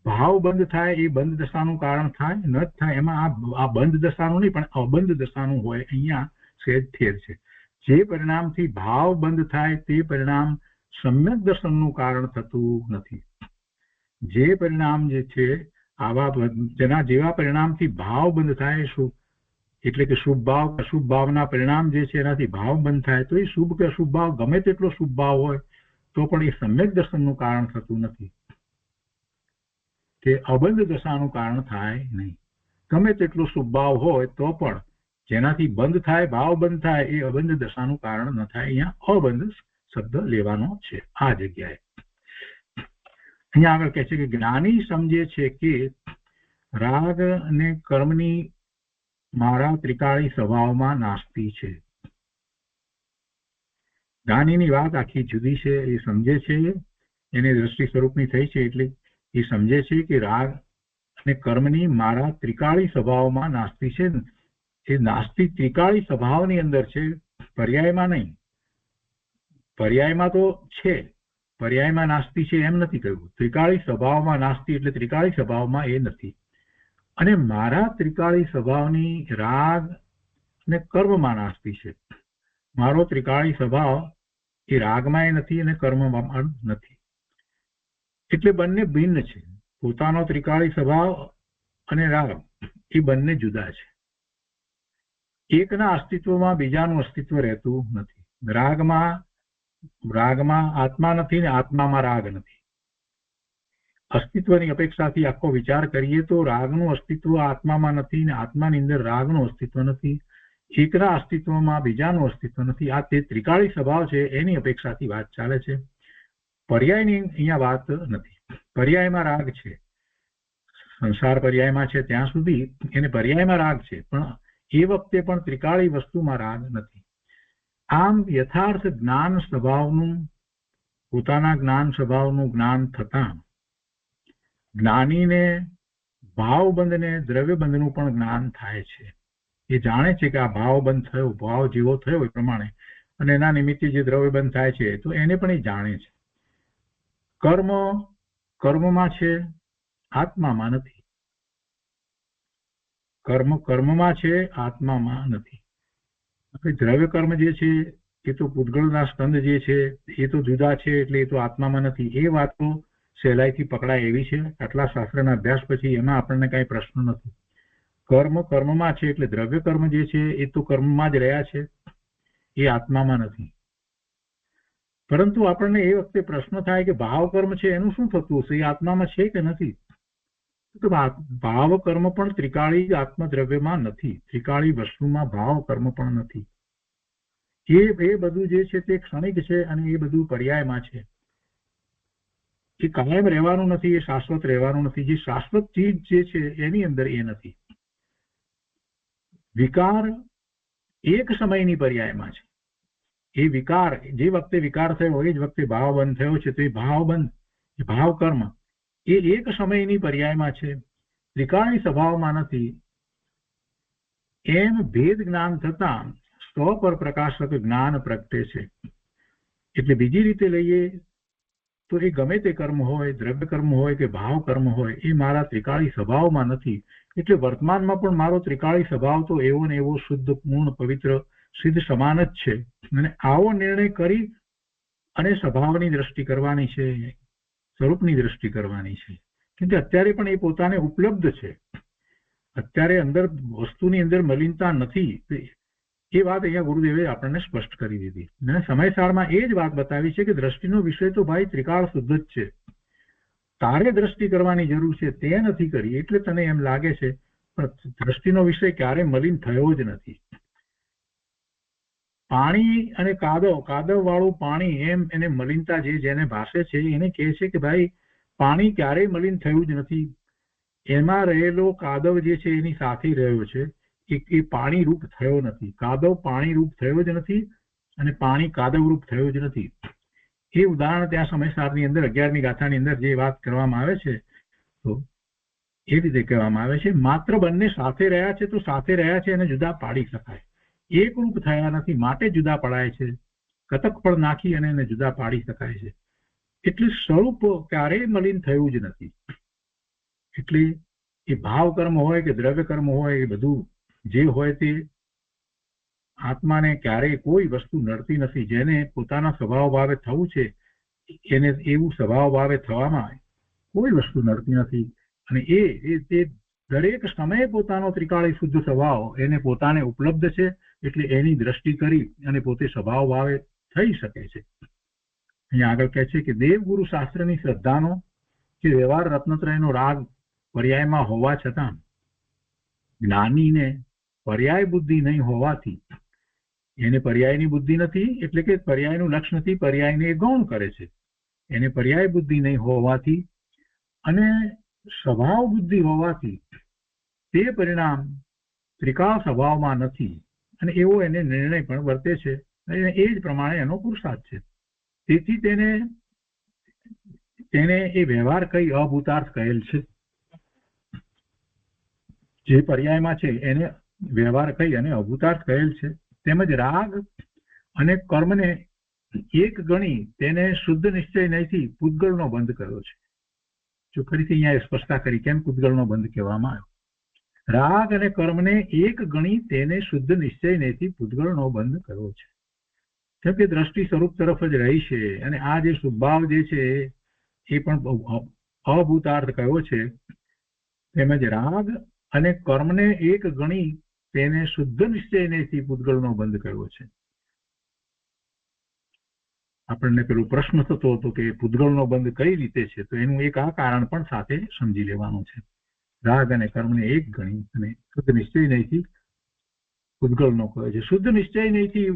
ભાવ બંધ થાય એ બંધ દશાનું કારણ થાય ન જ થાય. એમાં આ બંધ દશાનું નહીં પણ અબંધ દશાનું હોય. અહીંયા સહેજ ફેર છે. જે પરિણામથી ભાવ બંધ થાય તે પરિણામ સમ્યક દર્શનનું કારણ થતું નથી. જે પરિણામ જે છે આવા જેના જેવા પરિણામથી ભાવ બંધ થાય, શુભ એટલે કે શુભ ભાવ અશુભ ભાવના પરિણામ જે છે એનાથી ભાવ બંધ થાય, તો એ શુભ કે અશુભ ભાવ ગમે તેટલો શુભ ભાવ હોય તો પણ એ સમ્યક દર્શનનું કારણ થતું નથી, કે અબંધ દશાનું કારણ થાય નહીં. ગમે તેટલો શુભ ભાવ હોય તો પણ જેનાથી બંધ થાય, ભાવ બંધ થાય, એ અબંધ દશાનું કારણ ન થાય. અહીંયા અબંધ શબ્દ લેવાનો છે આ જગ્યાએ. અહીંયા આગળ કહે છે કે જ્ઞાની સમજે છે કે રાગ અને કર્મની મારા ત્રિકાળી સ્વભાવમાં નાસ્તી છે. જ્ઞાનીની વાત આખી જુદી છે. એ સમજે છે, એને દ્રષ્ટિ સ્વરૂપની થઈ છે, એટલે એ સમજે છે કે રાગ અને કર્મની મારા ત્રિકાળી સ્વભાવમાં નાસ્તિ છે. એ નાસ્તિ ત્રિકાળી સ્વભાવની અંદર છે, પર્યાયમાં નહીં. પર્યાયમાં તો છે, પર્યાયમાં નાસ્તિ છે એમ નથી કહ્યું. ત્રિકાળી સ્વભાવમાં નાસ્તિ એટલે ત્રિકાળી સ્વભાવમાં એ નથી. અને મારા ત્રિકાળી સ્વભાવની રાગ અને કર્મમાં નાસ્તિ છે. મારો ત્રિકાળી સ્વભાવ એ રાગમાં નથી અને કર્મમાં પણ નથી. એટલે બંને ભિન્ન છે. પોતાનો ત્રિકાળી સ્વભાવ અને રાગ એ બંને જુદા છે. એકના અસ્તિત્વમાં બીજાનું અસ્તિત્વ રહેતું નથી. રાગમાં આત્મા નથી ને આત્મામાં રાગ નથી. અસ્તિત્વની અપેક્ષાથી આખો વિચાર કરીએ તો રાગનું અસ્તિત્વ આત્મામાં નથી ને આત્માની અંદર રાગનું અસ્તિત્વ નથી. એકના અસ્તિત્વમાં બીજાનું અસ્તિત્વ નથી. આ તે ત્રિકાળી સ્વભાવ છે એની અપેક્ષાથી વાત ચાલે છે. પર્યાયની અહીંયા વાત નથી. પર્યાયમાં રાગ છે, સંસાર પર્યાયમાં છે ત્યાં સુધી એને પર્યાયમાં રાગ છે, પણ એ વખતે પણ ત્રિકાળી વસ્તુમાં રાગ નથી. આમ યથાર્થ જ્ઞાન સ્વભાવનું, પોતાના જ્ઞાન સ્વભાવનું જ્ઞાન થતાં જ્ઞાનીને ભાવબંધને દ્રવ્યબંધનું પણ જ્ઞાન થાય છે. એ જાણે છે કે આ ભાવબંધ થયો, ભાવ જેવો થયો એ પ્રમાણે, અને એના નિમિત્તે જે દ્રવ્યબંધ થાય છે તો એને પણ એ જાણે છે. કર્મમાં છે, આત્મામાં નથી. કર્મમાં છે, આત્મામાં નથી. દ્રવ્ય કર્મ જે છે એ તો પૂતગળના સ્કંદ જે છે એ તો જુદા છે, એટલે એ તો આત્મામાં નથી. એ વાત તો સહેલાઈથી પકડાય એવી છે. આટલા શાસ્ત્રના અભ્યાસ પછી એમાં આપણને કઈ પ્રશ્ન નથી. કર્મમાં છે, એટલે દ્રવ્ય કર્મ જે છે એ તો કર્મમાં જ રહ્યા છે, એ આત્મામાં નથી. પરંતુ આપણને એ વખતે પ્રશ્ન થાય કે ભાવ કર્મ છે એનું શું થતું હશે, એ આત્મામાં છે કે નથી? તો ભાવ કર્મ પણ ત્રિકાળી આત્મદ્રવ્યમાં નથી. ત્રિકાળી વસ્તુમાં ભાવ કર્મ પણ નથી. એ બધું જે છે તે ક્ષણિક છે અને એ બધું પર્યાયમાં છે. એ કાયમ રહેવાનું નથી, એ શાશ્વત રહેવાનું નથી. જે શાશ્વત ચીજ જે છે એની અંદર એ નથી. વિકાર એક સમયની પર્યાયમાં છે. એ વિકાર જે વખતે વિકાર થયો એ જ વખતે ભાવ બંધ થયો છે, તો એ ભાવબંધ, એ ભાવ કર્મ એ એક સમયની પર્યાયમાં છે, ત્રિકાળી સ્વભાવમાં નથી. એમ ભેદ જ્ઞાન થતા સ્વ પર પ્રકાશક જ્ઞાન પ્રગટે છે. એટલે બીજી રીતે લઈએ તો એ ગમે તે કર્મ હોય, દ્રવ્ય કર્મ હોય કે ભાવ કર્મ હોય, એ મારા ત્રિકાળી સ્વભાવમાં નથી. એટલે વર્તમાનમાં પણ મારો ત્રિકાળી સ્વભાવ તો એવો ને એવો શુદ્ધ, પૂર્ણ, પવિત્ર, સિદ્ધ સમાન જ છે. અને આવો નિર્ણય કરી અને સ્વભાવની દ્રષ્ટિ કરવાની છે, સ્વરૂપની દ્રષ્ટિ કરવાની છે. કેમ કે અત્યારે પણ એ પોતાને ઉપલબ્ધ છે. અત્યારે અંદર વસ્તુની અંદર મલિનતા નથી. એ વાત અહીંયા ગુરુદેવે આપણને સ્પષ્ટ કરી દીધી. અને સમયસાળમાં એ જ વાત બતાવી છે કે દ્રષ્ટિનો વિષય તો ભાઈ ત્રિકાળ શુદ્ધ જ છે. તારે દ્રષ્ટિ કરવાની જરૂર છે, તે નથી કરી એટલે તને એમ લાગે છે, પણ દ્રષ્ટિનો વિષય ક્યારે મલિન થયો જ નથી. પાણી અને કાદવ વાળું પાણી, એમ એને મલિનતા જેને ભાસે છે એને કહે છે કે ભાઈ પાણી ક્યારેય મલિન થયું જ નથી. એમાં રહેલો કાદવ જે છે એની સાથે રહ્યો છે, એ પાણી રૂપ થયો નથી. કાદવ પાણી રૂપ થયો જ નથી અને પાણી કાદવ રૂપ થયો જ નથી. એ ઉદાહરણ ત્યાં સમયસારની અંદર 11મી ગાથાની અંદર જે વાત કરવામાં આવે છે તો એ રીતે કહેવામાં આવે છે, માત્ર બંને સાથે રહ્યા છે તો સાથે રહ્યા છે એને જુદા પાડી શકાય. એક રૂપ થયા નથી માટે જુદા પડાય છે. કતક ફળ નાખી અને એને જુદા પાડી શકાય છે. એટલે સ્વરૂપ ક્યારેય મલિન થયું જ નથી. એટલે એ ભાવ કર્મ હોય કે દ્રવ્ય કર્મ હોય, એ બધું જે હોય તે આત્માને ક્યારેય કોઈ વસ્તુ નડતી નથી. જેને પોતાના સ્વભાવ ભાવે થવું છે એને એવું સ્વભાવ ભાવે થવામાં કોઈ વસ્તુ નડતી નથી. અને તે દરેક સમયે પોતાનો ત્રિકાળી શુદ્ધ સ્વભાવ એને પોતાને ઉપલબ્ધ છે, એટલે એની દ્રષ્ટિ કરી અને પોતે સ્વભાવ ભાવે થઈ શકે છે. અહીંયા આગળ કહે છે કે દેવગુરુ શાસ્ત્રની શ્રદ્ધાનો કે વ્યવહાર રત્નત્રયનો રાગ પર્યાયમાં હોવા છતાં જ્ઞાનીને પર્યાય બુદ્ધિ નહીં હોવાથી, એને પર્યાયની બુદ્ધિ નથી એટલે કે પર્યાયનું લક્ષ નથી, પર્યાયને એ ગૌણ કરે છે. એને પર્યાય બુદ્ધિ નહીં હોવાથી અને સ્વભાવ બુદ્ધિ હોવાથી તે પરિણામ ત્રિકાળ સ્વભાવમાં નથી અને એવો એને નિર્ણય પણ વર્તે છે. એ જ પ્રમાણે એનો પુરુષાર્થ છે. તેથી તેને એ વ્યવહાર કઈ અભૂતાર્થ કહેલ છે. જે પર્યાયમાં છે એને વ્યવહાર કઈ અને અભૂતાર્થ કહેલ છે. તેમજ રાગ અને કર્મને એક ગણી તેને શુદ્ધ નિશ્ચય નહીંથી પૂતગલનો બંધ કર્યો છે. જો ફરીથી અહીંયા સ્પષ્ટતા કરી કેમ પૂતગલનો બંધ કહેવામાં આવ્યો. રાગ અને કર્મને એક ગણી તેને શુદ્ધ નિશ્ચય નહીંથી પૂતગલનો બંધ કર્યો છે. કેમ કે દ્રષ્ટિ સ્વરૂપ તરફ જ રહી છે અને આ જે સ્વભાવ જે છે એ પણ અભૂતાર્થ કયો છે. તેમજ રાગ અને કર્મને એક ગણી તેને શુદ્ધ નિશ્ચય નહીંથી પૂતગલનો બંધ કર્યો છે. આપણને પેલું પ્રશ્ન થતો હતો કે પૂતગલનો બંધ કઈ રીતે છે, તો એનું એક આ કારણ પણ સાથે સમજી લેવાનું છે. રાગ અને કર્મને એક ગણી અને શુદ્ધ નિશ્ચય નહીંથી પૂતગલનો કહે છે. શુદ્ધ નિશ્ચય નહીંથી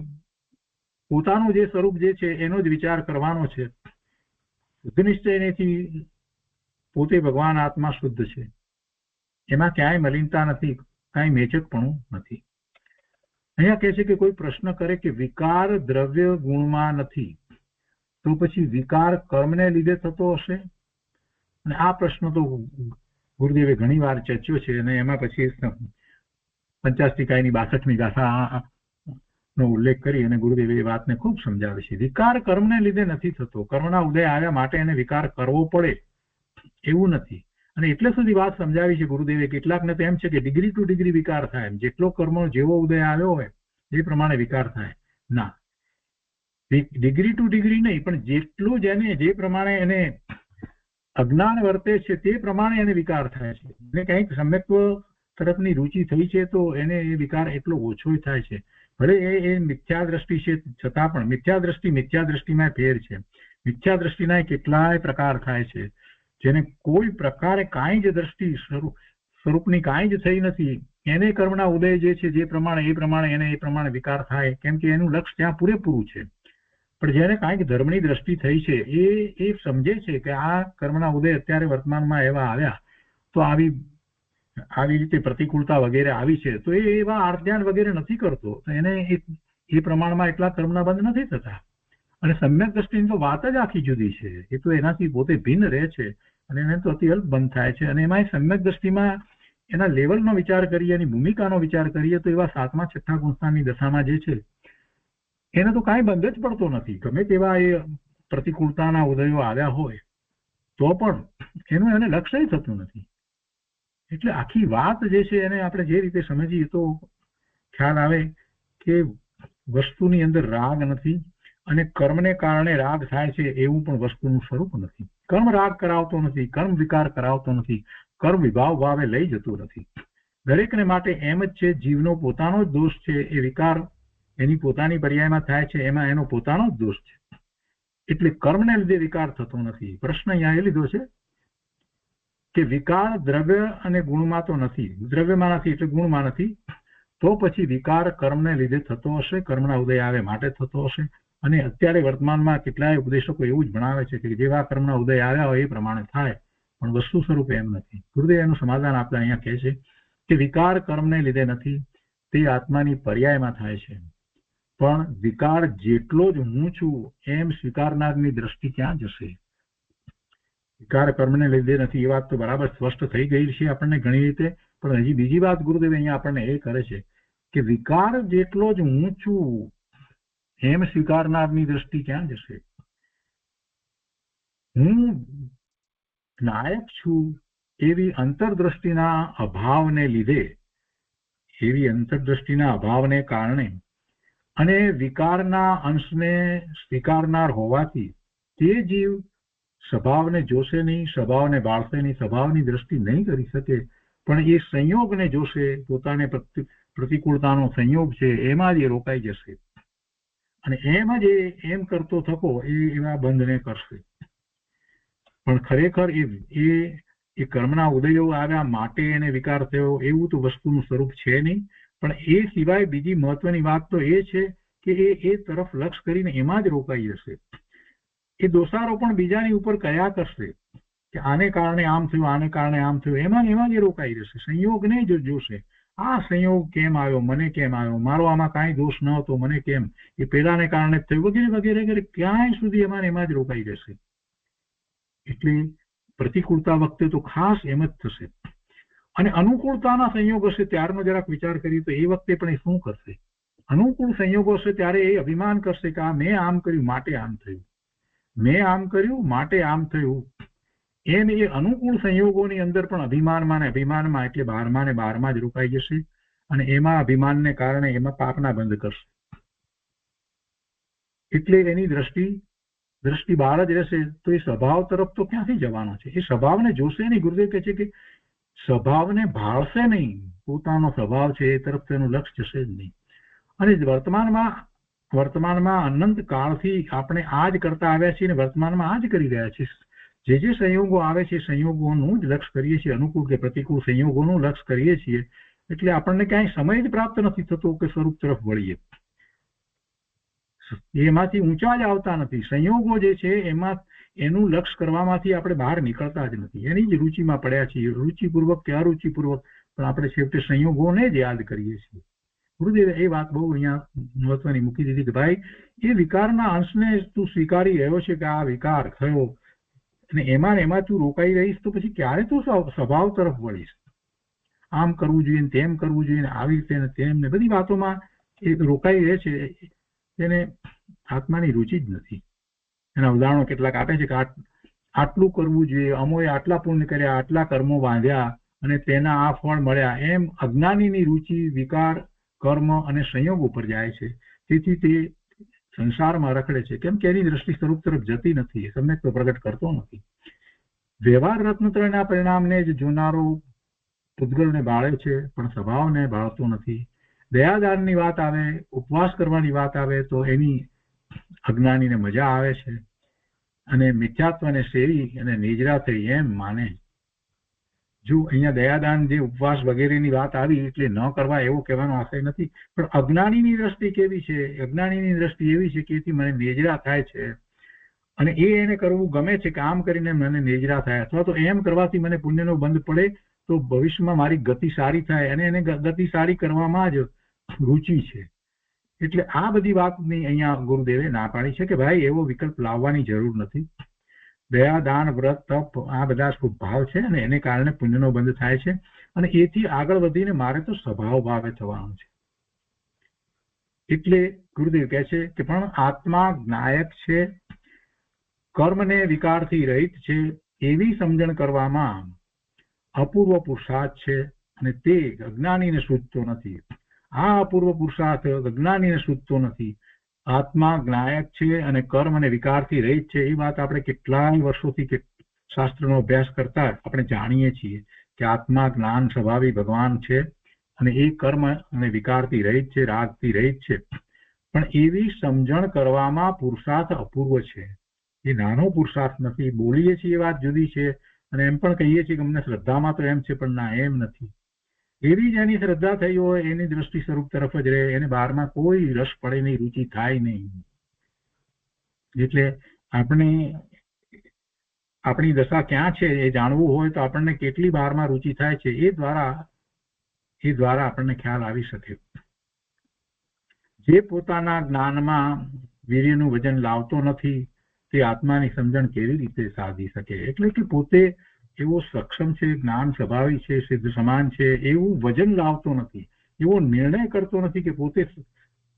પોતાનું જે સ્વરૂપ જે છે એનો જ વિચાર કરવાનો છે. શુદ્ધ નિશ્ચય નહીંથી પોતે ભગવાન આત્મા શુદ્ધ છે, એમાં ક્યાંય મલિનતા નથી, કાંઈ મેચકપણું નથી. અહીંયા કહે છે કે કોઈ પ્રશ્ન કરે કે વિકાર દ્રવ્ય ગુણમાં નથી તો પછી વિકાર કર્મને લીધે થતો હશે. અને આ પ્રશ્ન તો ગુરુદેવે ઘણી વાર ચર્ચ્યો છે અને એમાં પછી 50 62મી ગાથા નો ઉલ્લેખ કરી અને ગુરુદેવે એ વાતને ખૂબ સમજાવે છે. વિકાર કર્મને લીધે નથી થતો. કર્મના ઉદય આવ્યા માટે એને વિકાર કરવો પડે એવું નથી. અને એટલે સુધી વાત સમજાવી છે ગુરુદેવે. કેટલાકને તો એમ છે કે ડિગ્રી ટુ ડિગ્રી વિકાર થાય, જેટલો કર્મનો જેવો ઉદય આવ્યો હોય એ પ્રમાણે વિકાર થાય. ના, ડિગ્રી ટુ ડિગ્રી નહીં, પણ જેટલું જેને જે પ્રમાણે એને અજ્ઞાન વર્તે છે તે પ્રમાણે એને વિકાર થાય છે. એને કંઈક સમ્યક્ત્વ તરફની રુચિ થઈ છે તો એને એ વિકાર એટલો ઓછો થાય છે. ભલે એ મિથ્યા દ્રષ્ટિ છે છતાં પણ મિથ્યા દ્રષ્ટિમાં ફેર છે. મિથ્યા દ્રષ્ટિના કેટલાય પ્રકાર થાય છે, જેને કોઈ પ્રકારે કાંઈ જ દ્રષ્ટિ સ્વરૂપની કાંઈ જ થઈ નથી. એને કર્મના ઉદય જે છે જે પ્રમાણે એને એ પ્રમાણે વિકાર થાય, કેમ કે એનું લક્ષ્ય ત્યાં પૂરેપૂરું છે. પણ જેને કાંઈક ધર્મની દ્રષ્ટિ થઈ છે એ સમજે છે કે આ કર્મના ઉદય અત્યારે વર્તમાનમાં એવા આવ્યા તો આવી રીતે પ્રતિકૂળતા વગેરે આવી છે, તો એ એવા આર્ધ્યાન વગેરે નથી કરતો, તો એને એ પ્રમાણમાં એટલા કર્મના બંધ નથી થતા. અને સમ્યક દ્રષ્ટિની તો વાત જ આખી જુદી છે. એ તો એનાથી પોતે ભિન્ન રહે છે અને એને તો અતિ અલ્પ બંધ થાય છે. અને એમાં સમ્યક દ્રષ્ટિમાં એના લેવલનો વિચાર કરીએ, એની ભૂમિકાનો વિચાર કરીએ તો એવા 7મા 6ઠા ગુણસ્થાનની દશામાં જે છે એને તો કાંઈ બંધ જ પડતો નથી. ગમે તેવા એ પ્રતિકૂળતાના ઉદયો આવ્યા હોય તો પણ એનું એને લક્ષ્ય થતું નથી. એટલે આખી વાત જે છે એને આપણે જે રીતે સમજીએ તો ખ્યાલ આવે કે વસ્તુની અંદર રાગ નથી અને કર્મને કારણે રાગ થાય છે એવું પણ વસ્તુનું સ્વરૂપ નથી. કર્મ રાગ કરાવતો નથી, કર્મ વિકાર કરાવતો નથી, કર્મ વિભાવ ભાવે લઈ જતું નથી. દરેકને માટે એમ જ છે, જીવનો પોતાનો જ દોષ છે. એ વિકાર એની પોતાની પર્યાયમાં થાય છે, એમાં એનો પોતાનો જ દોષ છે. એટલે કર્મને લીધે વિકાર થતો નથી. પ્રશ્ન અહીંયા એ લીધો છે કે વિકાર દ્રવ્ય અને ગુણમાં તો નથી, દ્રવ્યમાં નથી એટલે ગુણમાં નથી, તો પછી વિકાર કર્મને લીધે થતો હશે, કર્મના ઉદય આવે માટે થતો હશે. અને અત્યારે વર્તમાનમાં કેટલાય ઉપદેશકો એવું જ ભણાવે છે કે જેવા કર્મના ઉદય આવ્યા હોય એ પ્રમાણે થાય, પણ વસ્તુ સ્વરૂપે એમ નથી. ગુરુદેવ એનું સમાધાન આપતા અહીંયા કહે છે કે વિકાર કર્મને લીધે નથી, તે આત્માની પર્યાયમાં થાય છે. પણ વિકાર જેટલો જ હું છું એમ સ્વીકારનારની દ્રષ્ટિ ક્યાં જશે? વિકાર કર્મને લીધે નથી એ વાત તો બરાબર સ્પષ્ટ થઈ ગઈ છે આપણને ઘણી રીતે. પણ હજી બીજી વાત ગુરુદેવ અહીંયા આપણને એ કરે છે કે વિકાર જેટલો જ હું છું એમ સ્વીકારનારની દ્રષ્ટિ ક્યાં જશે? હું નાયક છું એવી અંતરદ્રષ્ટિના અભાવને કારણે અને વિકારના અંશને સ્વીકારનાર હોવાથી તે જીવ સ્વભાવને જોશે નહીં, સ્વભાવને બાળશે નહીં, સ્વભાવની દ્રષ્ટિ નહીં કરી શકે, પણ એ સંયોગને જોશે. પોતાને પ્રતિકૂળતાનો સંયોગ છે એમાં જ એ રોકાઈ જશે અને એમ જ એમ કરતો થકો એવા બંધને કરશે. પણ ખરેખર એ કર્મના ઉદયો આવ્યા માટે એને વિકાર થયો એવું તો વસ્તુનું સ્વરૂપ છે નહીં. પણ એ સિવાય બીજી મહત્વની વાત તો એ છે કે એ તરફ લક્ષ કરીને એમાં જ રોકાઈ જશે. એ દોષારોપણ બીજાની ઉપર કયા કરશે કે આને કારણે આમ થયું, આને કારણે આમ થયું, એમાં જ એ રોકાઈ જશે. સંયોગને જ જોશે આ સંયોગ કેમ આવ્યો, મને કેમ આવ્યો, મારો આમાં કાંઈ દોષ ન હતો, મને કેમ, એ પેલાને કારણે થયું, વગેરે વગેરે વગેરે ક્યાંય સુધી એમાં જ રોકાઈ જશે. એટલે પ્રતિકૂળતા વખતે તો ખાસ એમ જ થશે. અને અનુકૂળતાના સંયોગ હશે ત્યારનો જરાક વિચાર કરીએ તો એ વખતે પણ એ શું કરશે? અનુકૂળ સંયોગો હશે ત્યારે એ અભિમાન કરશે કે આ મેં આમ કર્યું માટે આમ થયું, મેં આમ કર્યું માટે આમ થયું. એમ એ અનુકૂળ સંયોગોની અંદર પણ અભિમાનમાં ને અભિમાનમાં એટલે બારમાં ને બારમાં જ રોકાઈ જશે અને એમાં અભિમાનને કારણે એમાં પાપના બંધ કરશે. એટલે એની દ્રષ્ટિ બહાર જ રહેશે. તો એ સ્વભાવ તરફ તો ક્યાંથી જવાનો છે? એ સ્વભાવને જોશે નહીં. ગુરુદેવ કહે છે કે સ્વભાવને ભાળશે નહીં, પોતાનો સ્વભાવ છે એ તરફ તેનું લક્ષ્ય જશે જ નહીં. અને વર્તમાનમાં અનંત કાળથી આપણે આ જ કરતા આવ્યા છીએ અને વર્તમાનમાં આ જ કરી રહ્યા છીએ. જે સંયોગો આવે છે સંયોગોનું જ લક્ષ્ય કરીએ છીએ, અનુકૂળ કે પ્રતિકૂળ સંયોગોનું લક્ષ્ય કરીએ છીએ. એટલે આપણને ક્યાંય સમય જ પ્રાપ્ત નથી થતો કે સ્વરૂપ તરફ વળીએ. એમાંથી ઊંચા જ આવતા નથી. સંયોગો જે છે એમાં એનું લક્ષ્ય કરવામાંથી આપણે બહાર નીકળતા જ નથી. એની જ રુચિમાં પડ્યા છીએ, રુચિપૂર્વક કે અરુચિપૂર્વક, પણ આપણે છેવટે સંયોગોને જ યાદ કરીએ છીએ. ગુરુદેવે એ વાત બહુ અહીંયા મહત્વની મૂકી દીધી કે ભાઈ એ વિકારના અંશને તું સ્વીકારી રહ્યો છે કે આ વિકાર થયો અને એમાં તું રોકાઈ રહીશ તો પછી ક્યારે તું સ્વભાવ તરફ વળીશ? આમ કરવું જોઈએ ને તેમ કરવું જોઈએ ને આવી રીતે ને તેમ ને બધી વાતોમાં એ રોકાઈ રહે છે. એને આત્માની રુચિ જ નથી. એના ઉદાહરણો કેટલાક આપે છે કે આટલું કરવું જોઈએ, અમોએ આટલા પુણ્ય કર્યા, આટલા કર્મો બાંધ્યા અને તેના આ ફળ મળ્યા. એમ અજ્ઞાનીની રુચિ વિકાર, કર્મ અને સંયોગ ઉપર જાય છે. તેથી તે સંસારમાં રખડે છે. કેમ કે એની દ્રષ્ટિ સ્વરૂપ તરફ જતી નથી, સમ્યક તો પ્રગટ કરતો નથી. વ્યવહાર રત્નત્રયના પરિણામને જ જોનારો પૂતગલને બાળે છે પણ સ્વભાવને બાળતો નથી. દયાદાનની વાત આવે, ઉપવાસ કરવાની વાત આવે તો એની અજ્ઞાનીને મજા આવે છે અને મિથ્યાત્વને સેવી અને નિજરા થઈ એમ માને. જો અહીંયા દયાદાન જે ઉપવાસ વગેરેની વાત આવી એટલે ન કરવા એવો કહેવાનો આશય નથી, પણ અજ્ઞાનીની દ્રષ્ટિ કેવી છે? અજ્ઞાનીની દ્રષ્ટિ એવી છે કે એથી મને નિજરા થાય છે અને એને કરવું ગમે છે કે આમ કરીને મને નિજરા થાય, અથવા તો એમ કરવાથી મને પુણ્યનો બંધ પડે તો ભવિષ્યમાં મારી ગતિ સારી થાય અને એને ગતિ સારી કરવામાં જ રુચિ છે. એટલે આ બધી વાતની અહીંયા ગુરુદેવે ના પાડી છે કે ભાઈ એવો વિકલ્પ લાવવાની જરૂર નથી. દયા, દાન, વ્રત, તપ આ બધા શુભ ભાવ છે અને એને કારણે પુણ્યનો બંધ થાય છે અને એથી આગળ વધીને મારે તો સ્વભાવ ભાવે થવાનું છે. એટલે ગુરુદેવ કહે છે કે પણ આત્મા જ્ઞાયક છે, કર્મને વિકારથી રહિત છે એવી સમજણ કરવામાં અપૂર્વ પુરુષાર્થ છે અને તે અજ્ઞાનીને સૂચતો નથી. આ અપૂર્વ પુરુષાર્થ અજ્ઞાનીને સૂચતો નથી. આત્મા જ્ઞાયક છે અને કર્મ અને વિકારથી રહિત છે એ વાત આપણે કેટલાય વર્ષોથી શાસ્ત્રનો અભ્યાસ કરતા આપણે જાણીએ છીએ કે આત્મા જ્ઞાન સ્વભાવી ભગવાન છે અને એ કર્મ અને વિકારથી રહિત છે, રાગથી રહિત છે. પણ એવી સમજણ કરવામાં પુરુષાર્થ અપૂર્વ છે. એ નાનો પુરુષાર્થ નથી. બોલીએ છીએ એ વાત જુદી છે અને એમ પણ કહીએ છીએ કે અમને શ્રદ્ધામાં તો એમ છે, પણ ના, એમ નથી. એવી જ એની શ્રદ્ધા થઈ હોય એની દ્રષ્ટિ સ્વરૂપ તરફ જ રહે, એને બહારમાં કોઈ રસ પડે નહીં, રુચિ થાય નહીં. એટલે આપણી દશા ક્યાં છે એ જાણવું હોય તો આપણને કેટલી બહારમાં રુચિ થાય છે એ દ્વારા આપણને ખ્યાલ આવી શકે. જે પોતાના જ્ઞાનમાં વીર્યનું વજન લાવતો નથી તે આત્માની સમજણ કેવી રીતે સાધી શકે? એટલે કે પોતે એવો સક્ષમ છે, જ્ઞાન સ્વભાવી છે, સિદ્ધ સમાન છે, એવું વજન લાવતો નથી, એવો નિર્ણય કરતો નથી કે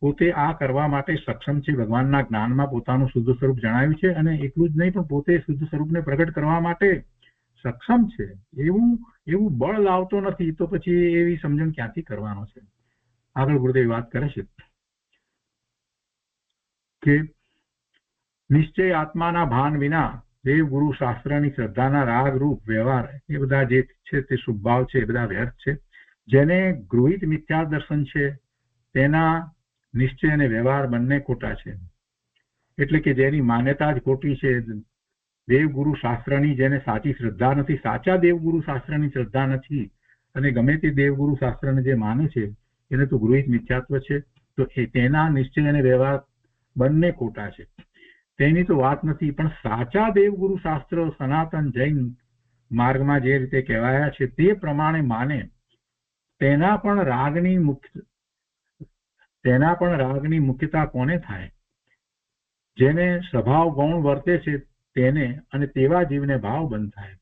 પોતે આ કરવા માટે સક્ષમ છે. ભગવાનના જ્ઞાનમાં પોતાનું શુદ્ધ સ્વરૂપ જણાવ્યું છે અને એટલું જ નહીં પણ પોતે શુદ્ધ સ્વરૂપને પ્રગટ કરવા માટે સક્ષમ છે એવું બળ લાવતો નથી. તો પછી એવી સમજણ ક્યાંથી કરવાનો છે? આગળ ગુરુદેવ વાત કરે છે કે નિશ્ચય આત્માના ભાન વિના દેવ ગુરુ શાસ્ત્રની શ્રદ્ધાના રાગ રૂપ વ્યવહાર એ બધા જે છે તે શુભભાવ છે, એ બધા વ્યર્થ છે. જેને ગૃહિત મિથ્યા દર્શન છે તેના નિશ્ચય અને વ્યવહાર બંને ખોટા છે. એટલે કે જેની માન્યતા જ ખોટી છે, દેવગુરુ શાસ્ત્રની જેને સાચી શ્રદ્ધા નથી, સાચા દેવગુરુ શાસ્ત્રની શ્રદ્ધા નથી અને ગમે તે દેવગુરુ શાસ્ત્રને જે માને છે એને તો ગૃહિત મિથ્યાત્વ છે. તો તેના નિશ્ચય અને વ્યવહાર બંને ખોટા છે. તેની તો વાત નથી. પણ સાચા દેવગુરુ શાસ્ત્ર સનાતન જૈન માર્ગમાં જે રીતે કહેવાયા છે તે પ્રમાણે માને તેના પણ રાગની મુખ્યતા કોને થાય? જેને સ્વભાવ ગૌણ વર્તે છે તેને, અને તેવા જીવને ભાવ બંધ થાય.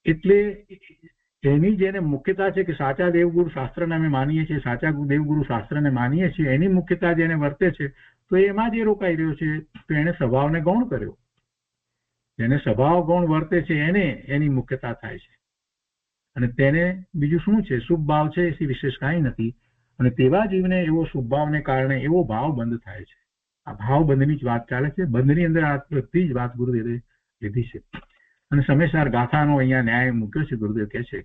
એટલે એની જેને મુખ્યતા છે કે સાચા દેવગુરુ શાસ્ત્રને અમે માનીએ છીએ, સાચા દેવગુરુ શાસ્ત્રને માનીએ છીએ, એની મુખ્યતા જેને વર્તે છે તો એમાં જે રોકાઈ રહ્યો છે તો એને સ્વભાવને ગૌણ કર્યો. જેને સ્વભાવ ગૌણ વર્તે છે એને એની મુખ્યતા થાય છે, અને તેને બીજું શું છે? શુભ ભાવ છે, એ વિશેષ કાંઈ નથી. અને તેવા જીવને એવો શુભ ભાવને કારણે એવો ભાવ બંધ થાય છે. આ ભાવ બંધની જ વાત ચાલે છે. બંધની અંદર આ બધી જ વાત ગુરુદેવે લીધી છે. અને સમયસાર ગાથાનો અહીંયા ન્યાય મૂક્યો છે. ગુરુદેવ કહે છે,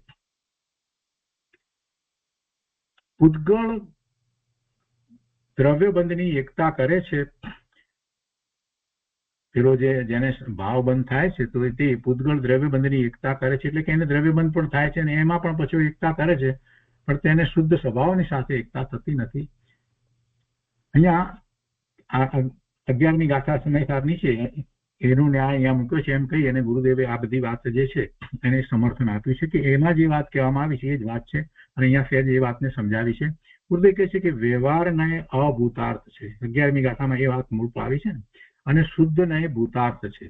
પૂતગળ દ્રવ્યબંધની એકતા કરે છે. પેલો જેને ભાવ બંધ થાય છે તો તે પૂતગળ દ્રવ્યબંધની એકતા કરે છે, એટલે કે એને દ્રવ્યબંધ પણ થાય છે અને એમાં પણ પછી એકતા કરે છે, પણ તેને શુદ્ધ સ્વભાવની સાથે એકતા થતી નથી. અહીંયા આ 11મી ગાથા સમયસારની છે, એનો ન્યાય અહીંયા મૂક્યો છે. એમ કહી અને ગુરુદેવે આ બધી વાત જે છે એને સમર્થન આપ્યું છે કે એમાં જે વાત કહેવામાં આવી છે એ જ વાત છે, અને અહીંયા સહેજ એ વાતને સમજાવી છે. ગુરુદેવ કહે છે કે વ્યવહાર નય અભૂતાર્થ છે. 11મી ગાથામાં એ વાત મૂળ આવી છે ને, અને શુદ્ધ નય ભૂતાર્થ છે.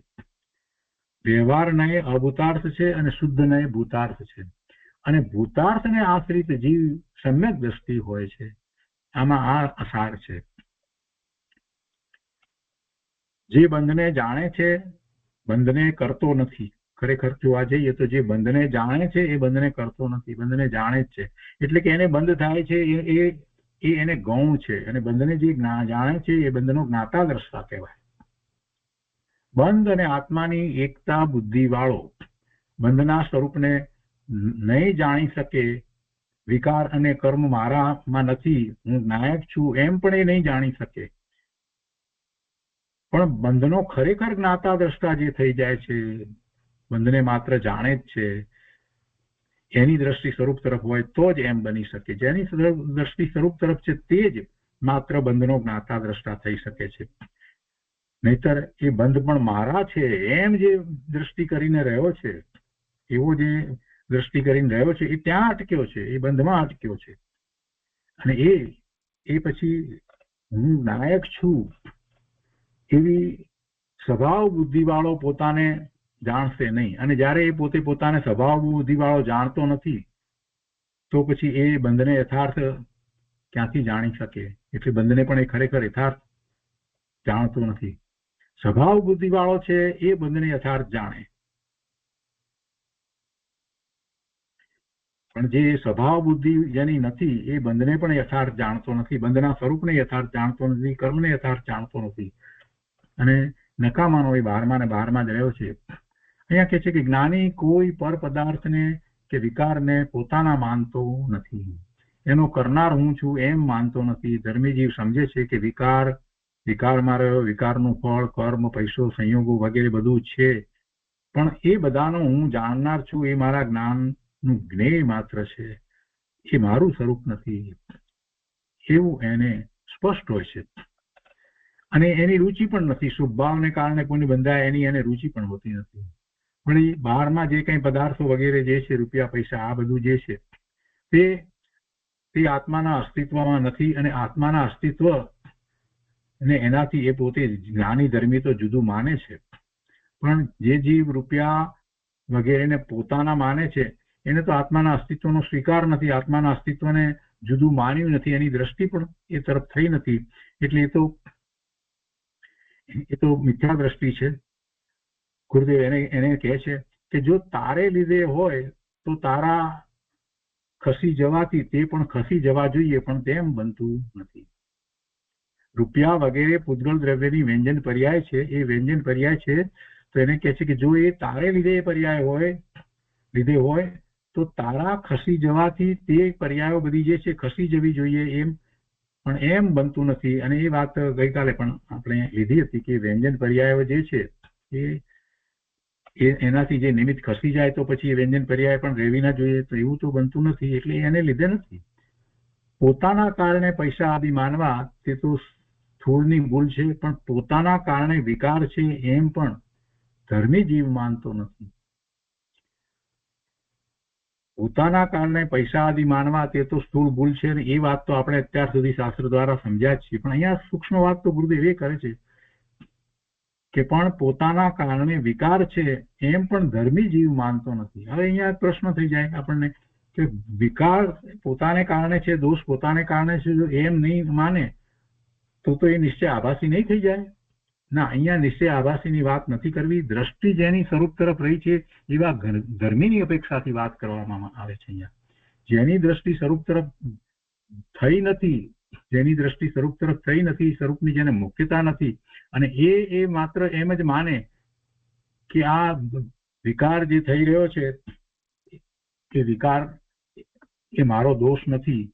વ્યવહાર નય અભૂતાર્થ છે અને શુદ્ધ નય ભૂતાર્થ છે. અને ભૂતાર્થને આશ્રિત જીવ સમ્યક દ્રષ્ટિ હોય છે. આમાં આ અસાર છે. જે બંધને જાણે છે બંધને કરતો નથી. ખરેખર જોવા જઈએ તો જે બંધને જાણે છે એ બંધને કરતો નથી, બંધને જાણે જ છે. એટલે કે એને બંધ થાય છે એ એને ગૌણ છે, અને બંધને જે જાણે છે એ બંધનો જ્ઞાતા દ્રષ્ટા કહેવાય. બંધ અને આત્માની એકતા બુદ્ધિ વાળો બંધના સ્વરૂપને નહીં જાણી શકે. વિકાર અને કર્મ મારામાં નથી, હું નાયક છું એમ પણ એ નહીં જાણી શકે. પણ બંધનો ખરેખર જ્ઞાતા દ્રષ્ટા જે થઈ જાય છે, બંધને માત્ર જાણે જ છે, એની દ્રષ્ટિ સ્વરૂપ તરફ હોય તો જ એમ બની શકે. જેની દ્રષ્ટિ સ્વરૂપ તરફ છે તે જ માત્ર બંધનો જ્ઞાતા દ્રષ્ટા થઈ શકે છે. નહીતર એ બંધ પણ મારા છે એમ જે દ્રષ્ટિ કરીને રહ્યો છે, એવો જે દ્રષ્ટિ કરીને રહ્યો છે એ ત્યાં અટક્યો છે, એ બંધમાં અટક્યો છે. અને એ પછી હું નાયક છું એવી સ્વભાવ બુદ્ધિ વાળો પોતાને જાણશે નહીં. અને જ્યારે એ પોતે પોતાને સ્વભાવ બુદ્ધિ વાળો જાણતો નથી તો પછી એ બંધને યથાર્થ ક્યાંથી જાણી શકે? એટલે બંધને પણ એ ખરેખર યથાર્થ જાણતો નથી. સ્વભાવ બુદ્ધિ વાળો છે એ બંધને યથાર્થ જાણે, પણ જે સ્વભાવ બુદ્ધિ જેની નથી એ બંધને પણ યથાર્થ જાણતો નથી, બંધના સ્વરૂપને યથાર્થ જાણતો નથી, કર્મને યથાર્થ જાણતો નથી, અને નકામાનો એ બહારમાં ને બહારમાં જ રહ્યો છે. અહીંયા કહે છે કે જ્ઞાની કોઈ પર પદાર્થને કે વિકારને પોતાના માનતો નથી, એનો કરનાર હું છું એમ માનતો નથી. ધર્મી જીવ સમજે છે કે વિકારમાં રહ્યો, વિકારનું ફળ, કર્મ, પૈસો, સંયોગો વગેરે બધું છે, પણ એ બધાનો હું જાણનાર છું, એ મારા જ્ઞાનનું જ્ઞેય માત્ર છે, એ મારું સ્વરૂપ નથી, એવું એને સ્પષ્ટ હોય છે. અને એની રુચિ પણ નથી. શુભ ભાવને કારણે કોઈને બંધાય એની એને રુચિ પણ હોતી નથી. પણ એ બહારમાં જે કંઈ પદાર્થો વગેરે જે છે, રૂપિયા પૈસા આ બધું જે છે તે આત્માના અસ્તિત્વમાં નથી. અને આત્માના અસ્તિત્વ અને એનાથી એ પોતે જ્ઞાની ધર્મી તો જુદું માને છે, પણ જે જીવ રૂપિયા વગેરેને પોતાના માને છે એને તો આત્માના અસ્તિત્વનો સ્વીકાર નથી, આત્માના અસ્તિત્વને જુદું માન્યું નથી, એની દ્રષ્ટિ પણ એ તરફ થઈ નથી. એટલે એ તો મિથ્યા દ્રષ્ટિ છે. ગુરુદેવ એને કહે છે કે જો તારે લીધે હોય તો તારા ખસી જવાથી તે પણ ખસી જવા જોઈએ, પણ તેમ બનતું નથી. રૂપિયા વગેરે પૂતગળ દ્રવ્યની વ્યંજન પર્યાય છે. એ વ્યંજન પર્યાય છે તો એને કહે છે કે જો એ તારે લીધે એ પર્યાય લીધે હોય તો તારા ખસી જવાથી તે પર્યાયો બધી જે છે ખસી જવી જોઈએ, પણ એમ બનતું નથી. અને એ વાત ગઈકાલે પણ આપણે લીધી હતી કે વ્યંજન પર્યાયો જે છે એનાથી જે નિમિત્ત ખસી જાય તો પછી એ વ્યંજન પર્યાય પણ રહેવી ના જોઈએ, તો એવું તો બનતું નથી. એટલે એને લીધે નથી. પોતાના કારણે પૈસા આદિ માનવા તે તો સ્થૂળની ભૂલ છે, પણ પોતાના કારણે વિકાર છે એમ પણ ધર્મી જીવ માનતો નથી. પોતાના કારણે પૈસા આદિ માનવા તે તો સ્થૂળ ભૂલ છે, એ વાત તો આપણે અત્યાર સુધી શાસ્ત્ર દ્વારા સમજ્યા જ છીએ. પણ અહીંયા સૂક્ષ્મ વાત તો ગુરુદેવ એ કરે છે કે પણ પોતાના કારણે વિકાર છે એમ પણ ધર્મી જીવ માનતો નથી. હવે અહીંયા પ્રશ્ન થઈ જાય આપણને કે વિકાર પોતાને કારણે છે, દોષ પોતાને કારણે છે, જો એમ નહીં માને તો એ નિશ્ચય આભાસી નહીં થઈ જાય? ના, અહીંયા નિશ્ચય આભાસીની વાત નથી કરવી. દ્રષ્ટિ જેની સ્વરૂપ તરફ રહી છે એવા ધર્મીની અપેક્ષાથી વાત કરવામાં આવે છે. અહીંયા જેની દ્રષ્ટિ સ્વરૂપ તરફ થઈ નથી, જેની દ્રષ્ટિ સ્વરૂપ તરફ થઈ નથી, સ્વરૂપની જેને મુખ્યતા નથી, અને એ માત્ર એમ જ માને કે આ વિકાર જે થઈ રહ્યો છે કે વિકાર એ મારો દોષ નથી,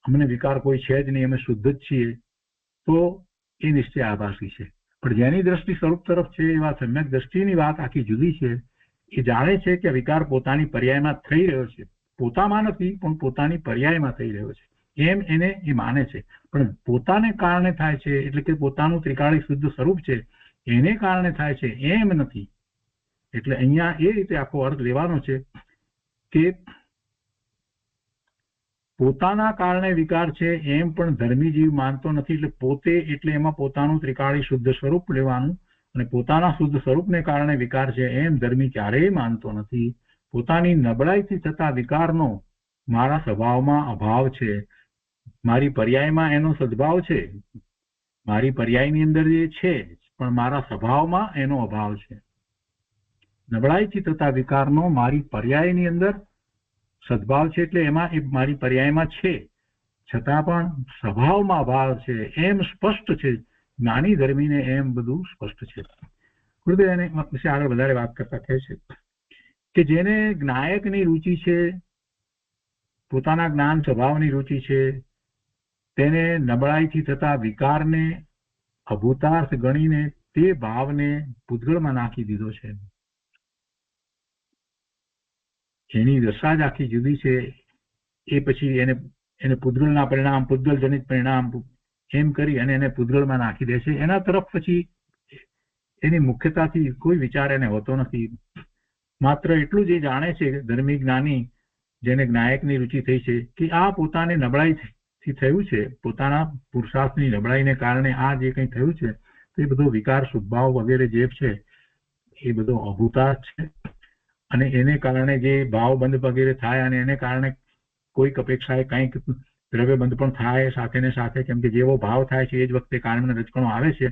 અમને વિકાર કોઈ છે જ નહીં, અમે શુદ્ધ જ છીએ, તો એ નિશ્ચય આભાસી છે. પણ જેની દ્રષ્ટિ સ્વરૂપ તરફ છે એવા સમ્યક દ્રષ્ટિની વાત આખી જુદી છે. એ જાણે છે કે વિકાર પોતાની પર્યાયમાં થઈ રહ્યો છે, પોતામાં નથી પણ પોતાની પર્યાયમાં થઈ રહ્યો છે, એમ એને એ માને છે. પણ પોતાને કારણે થાય છે એટલે કે પોતાનું ત્રિકાળી શુદ્ધ સ્વરૂપ છે એને કારણે થાય છે એમ નથી. એટલે અહીંયા એ રીતે આખો અર્થ લેવાનો છે કે પોતાના કારણે વિકાર છે એમ પણ ધર્મી જીવ માનતો નથી. એટલે પોતે એટલે એમાં પોતાનું ત્રિકાળી શુદ્ધ સ્વરૂપ લેવાનું, અને પોતાના શુદ્ધ સ્વરૂપને કારણે વિકાર છે એમ ધર્મી ક્યારેય માનતો નથી. પોતાની નબળાઈથી થતા વિકારનો મારા સ્વભાવમાં અભાવ છે, મારી પર્યાયમાં એનો સદભાવ છે, મારી પર્યાયની અંદર એ છે પણ મારા સ્વભાવમાં એનો અભાવ છે. નબળાઈથી થતા વિકારનો મારી પર્યાયની અંદર સદભાવ છે, એટલે એમાં એ મારી પર્યાયમાં છે છતાં પણ સ્વભાવમાં અભાવ છે એમ સ્પષ્ટ છે. જ્ઞાની ધર્મીને એમ બધું સ્પષ્ટ છે. ગુરુદેવ એને વિશે આગળ વધારે વાત કરતા કહે છે કે જેને જ્ઞાયકની રુચિ છે, પોતાના જ્ઞાન સ્વભાવની રુચિ છે, તેને નબળાઈથી થતા વિકારને અભૂતાર્થ ગણીને તે ભાવને પૂતગળમાં નાખી દીધો છે. એની દશા જ આખી જુદી છે. એ પછી એને પૂતગળના પરિણામ, પૂતગલજનિત પરિણામ એમ કરી અને એને પૂતગળમાં નાખી દે છે. એના તરફ પછી એની મુખ્યતાથી કોઈ વિચાર એને હોતો નથી. માત્ર એટલું જ એ જાણે છે ધર્મી જ્ઞાની જેને જ્ઞાયકની રુચિ થઈ છે કે આ પોતાને નબળાઈથી થયું છે, પોતાના પુરુષાર્થની નબળાઈને કારણે આ જે કંઈ થયું છે તે બધો વિકાર સ્વભાવ વગેરે જે છે એ બધો અભૂતાર્થ છે, અને એને કારણે જે ભાવબંધ વગેરે થાય અને એને કારણે કોઈક અપેક્ષાએ કંઈક દ્રવ્યબંધ પણ થાય સાથે ને સાથે, કેમ કે જેવો ભાવ થાય છે એ જ વખતે કારણના રજકણો આવે છે.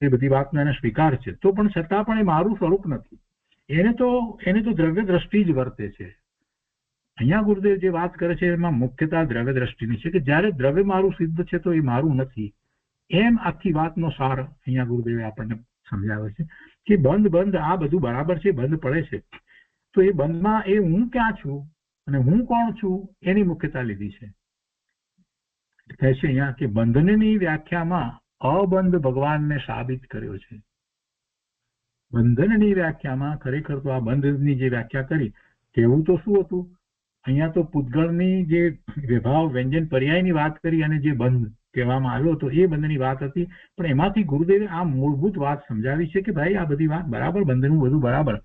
એ બધી વાતનો એને સ્વીકાર છે, તો પણ છતાં પણ એ મારું સ્વરૂપ નથી. એને તો દ્રવ્ય દ્રષ્ટિ જ વર્તે છે. અહીંયા ગુરુદેવ જે વાત કરે છે એમાં મુખ્યતા દ્રવ્ય દ્રષ્ટિની છે કે જ્યારે દ્રવ્ય મારું સિદ્ધ છે તો એ મારું નથી. એમ આખી વાતનો સાર અહીંયા ગુરુદેવે આપણને સમજાવે છે કે બંધ આ બધું બરાબર છે, બંધ પડે છે, તો એ બંધમાં એ હું ક્યાં છું અને હું કોણ છું એની મુખ્યતા લીધી છે. કહે છે અહીંયા કે બંધનની વ્યાખ્યામાં અબંધ ભગવાનને સાબિત કર્યો છે. બંધનની વ્યાખ્યામાં ખરેખર તો આ બંધની જે વ્યાખ્યા કરી કહેવું તો શું હતું? અહીંયા તો પૂતગળની જે વિભાવ વ્યંજન પર્યાયની વાત કરી અને જે બંધ કહેવામાં આવ્યો હતો એ બંધની વાત હતી. પણ એમાંથી ગુરુદેવે આ મૂળભૂત વાત સમજાવી છે કે ભાઈ આ બધી વાત બરાબર, બંધનું બધું બરાબર,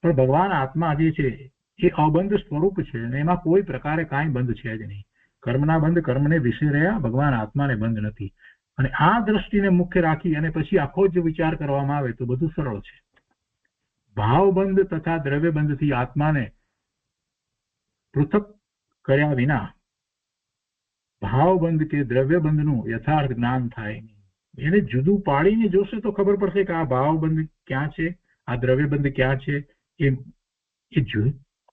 પણ ભગવાન આત્મા જે છે એ અબંધ સ્વરૂપ છે અને એમાં કોઈ પ્રકારે કાંઈ બંધ છે જ નહીં. કર્મના બંધ કર્મને વિશે રહ્યા, ભગવાન આત્માને બંધ નથી. અને આ દ્રષ્ટિને મુખ્ય રાખી અને પછી આખો જ વિચાર કરવામાં આવે તો બધું સરળ છે. ભાવબંધ તથા દ્રવ્યબંધથી આત્માને પૃથક કર્યા વિના ભાવબંધ કે દ્રવ્યબંધનું યથાર્થ જ્ઞાન થાય નહીં. એને જુદું પાડીને જોશે તો ખબર પડશે કે આ ભાવબંધ ક્યાં છે, આ દ્રવ્યબંધ ક્યાં છે. એ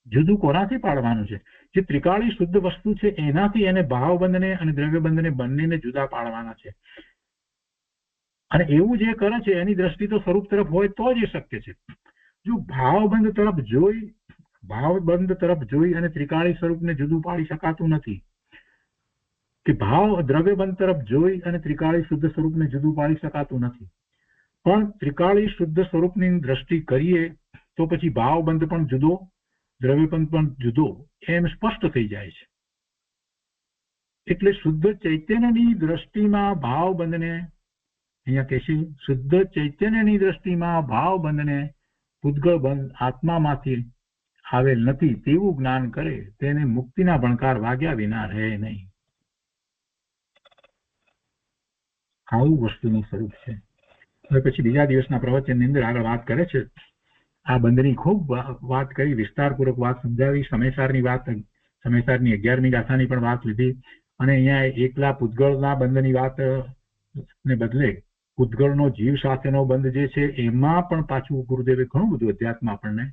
જુદું કોનાથી પાડવાનું છે? જે ત્રિકાળી શુદ્ધ વસ્તુ છે એનાથી એને ભાવબંધને અને દ્રવ્યબંધને બંનેને જુદા પાડવાના છે. અને એવું જે કરે છે એની દ્રષ્ટિ તો સ્વરૂપ તરફ હોય તો જ એ શક્ય છે. જો ભાવબંધ તરફ જોઈ અને ત્રિકાળી સ્વરૂપને જુદું પાડી શકાતું નથી, કે ભાવ દ્રવ્યબંધ તરફ જોઈ અને ત્રિકાળી શુદ્ધ સ્વરૂપને જુદું પાડી શકાતું નથી. પણ ત્રિકાળી શુદ્ધ સ્વરૂપની દ્રષ્ટિ કરીએ તો પછી ભાવબંધ પણ જુદો, દ્રવ્યબંધ પણ જુદો એમ સ્પષ્ટ થઈ જાય છે. એટલે શુદ્ધ ચૈતન્યની દ્રષ્ટિમાં ભાવબંધને, અહીંયા કહે છે શુદ્ધ ચૈતન્યની દ્રષ્ટિમાં ભાવબંધને પૂતગળ બંધ આત્મામાંથી આવેલ નથી તેવું જ્ઞાન કરે તેને મુક્તિના ભણકાર વાગ્યા વિના રહે નહીં. આવું વસ્તુનું સ્વરૂપ છે. હવે પછી બીજા દિવસના પ્રવચનની અંદર આગળ વાત કરે છે. આ બંધની ખૂબ વાત કરી, વિસ્તારપૂર્વક વાત સમજાવી. સમયસારની વાત, સમયસારની 11મી ગાથાની પણ વાત લીધી. અને અહીંયા એકલા પૂતગળના બંધની વાત ને બદલે પૂતગળનો જીવ સાથેનો બંધ જે છે એમાં પણ પાછું ગુરુદેવે ઘણું બધું અધ્યાત્મ આપણને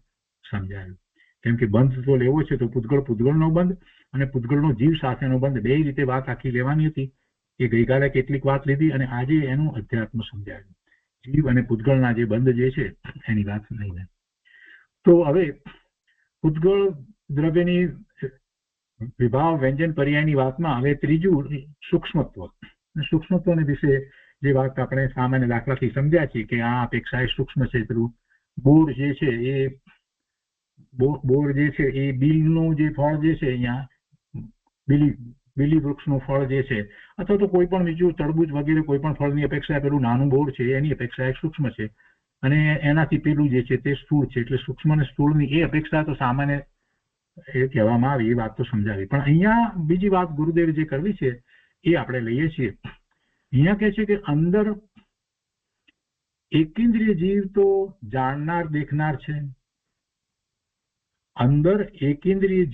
સમજાવ્યું. કેમ કે બંધ તો લેવો છે તો પૂતગળનો બંધ અને પૂતગળનો જીવ સાથેનો બંધ બે રીતે વાત આખી લેવાની હતી. એ ગઈકાલે કેટલીક વાત લીધી અને આજે એનું અધ્યાત્મ સમજાવ્યું. જીવ અને પૂતગળના જે બંધ જે છે એની વાત લઈને. તો હવે પૂતગળ દ્રવ્યની વિભાવ વ્યંજન પર્યાયની વાતમાં હવે ત્રીજું સૂક્ષ્મત્વ. સૂક્ષ્મત્વને વિશે જે વાત આપણે સામાન્ય દાખલાથી સમજ્યા છીએ કે આ અપેક્ષા એ સૂક્ષ્મ છે. પેલું બોર જે છે એ બોર જે છે એ બીલનું જે ફળ જે છે અહીંયા બીલી વૃક્ષનું ફળ જે છે અથવા તો કોઈ પણ બીજું તરબૂચ વગેરે કોઈ પણ ફળની અપેક્ષા પેલું નાનું બોર છે એની અપેક્ષા એક સૂક્ષ્મ છે અને એનાથી પેલું જે છે તે સ્થૂળ છે. એટલે સૂક્ષ્મ અને સ્થૂળની એ અપેક્ષા તો સામાન્ય એ કહેવામાં આવી, એ વાત તો સમજાવી. પણ અહીંયા બીજી વાત ગુરુદેવ જે કરવી છે એ આપણે લઈએ છીએ. અહીંયા કહે છે કે અંદર એકેન્દ્રિય જીવ તો જાણનાર દેખનાર છે. અંદર એકેન્દ્રિય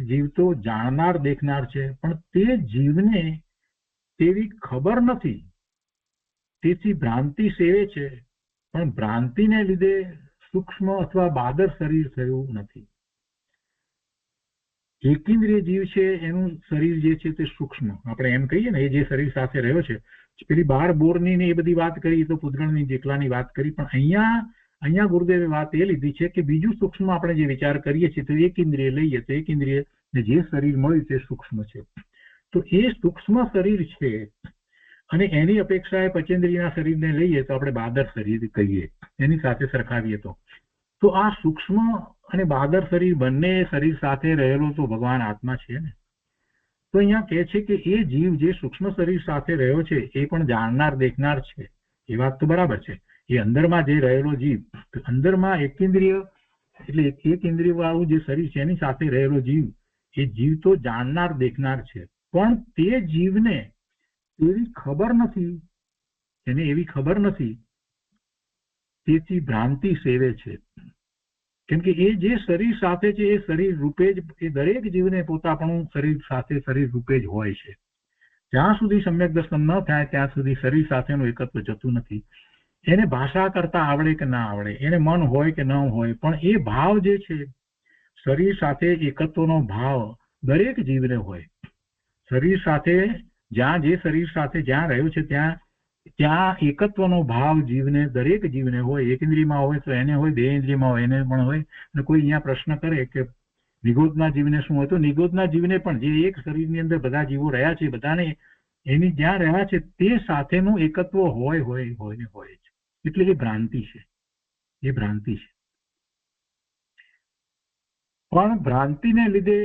જીવ તો જાણનાર દેખનાર છે, પણ તે જીવને તેવી ખબર નથી, તેથી ભ્રાંતિ સેવે છે. પણ ભ્રાંતિને લીધે સૂક્ષ્મ અથવા બાદર શરીર થયું નથી. એકેન્દ્રિય જીવ છે એનું શરીર જે છે તે સૂક્ષ્મ, આપણે એમ કહીએ ને, એ જે શરીર સાથે રહ્યો છે. પેલી 12 બોરની ને એ બધી વાત કરી તો પૂતગળની જેટલાની વાત કરી, પણ અહીંયા ગુરુદેવે વાત એ લીધી છે કે બીજું સૂક્ષ્મ આપણે જે વિચાર કરીએ છીએ તો એકેન્દ્રિય લઈએ તો એકેન્દ્રિય જે શરીર મળ્યું તે સૂક્ષ્મ છે. તો એ સૂક્ષ્મ શરીર છે અને એની અપેક્ષાએ પચેન્દ્રિયના શરીરને લઈએ તો આપણે બાદર શરીર કહીએ, એની સાથે સરખાવીએ તો આ સૂક્ષ્મ અને બાદર શરીર બંને શરીર સાથે રહેલો તો ભગવાન આત્મા છે ને. તો અહીંયા કહે છે કે એ જીવ જે સૂક્ષ્મ શરીર સાથે રહ્યો છે એ પણ જાણનાર દેખનાર છે. એ વાત તો બરાબર છે. એ અંદરમાં જે રહેલો જીવ, અંદરમાં એકેન્દ્રિય એટલે એક ઇન્દ્રિય વાળું જે શરીર છે એની સાથે રહેલો જીવ, એ જીવ તો જાણનાર દેખનાર છે, પણ તે જીવને એવી ખબર નથી, એને એવી ખબર નથી, તેથી ભ્રાંતિ સેવે છે. કેમ કે એ જે શરીર સાથે છે એ શરીર રૂપે જ એ દરેક જીવને પોતાપણું શરીર સાથે શરીર રૂપે જ હોય છે. જ્યાં સુધી સમ્યક દર્શન ન થાય ત્યાં સુધી શરીર સાથેનું એકત્વ જતું નથી. એને ભાષા કરતા આવડે કે ના આવડે, એને મન હોય કે ન હોય, પણ એ ભાવ જે છે શરીર સાથે એકત્વનો ભાવ દરેક જીવને હોય. શરીર સાથે જે શરીર સાથે જ્યાં રહ્યો છે ત્યાં એકત્વનો ભાવ જીવને દરેક જીવને હોય. એક ઇન્દ્રિયમાં હોય તો એને હોય, બે ઇન્દ્રિયમાં હોય એને પણ હોય. અને કોઈ અહીંયા પ્રશ્ન કરે કે નિગોદના જીવને શું હોય, તો નિગોદના જીવને પણ જે એક શરીરની અંદર બધા જીવો રહ્યા છે બધાને એની જ્યાં રહ્યા છે તે સાથેનું એકત્વ હોય છે. એટલે એ ભ્રાંતિ છે, એ ભ્રાંતિ છે. પણ ભ્રાંતિને લીધે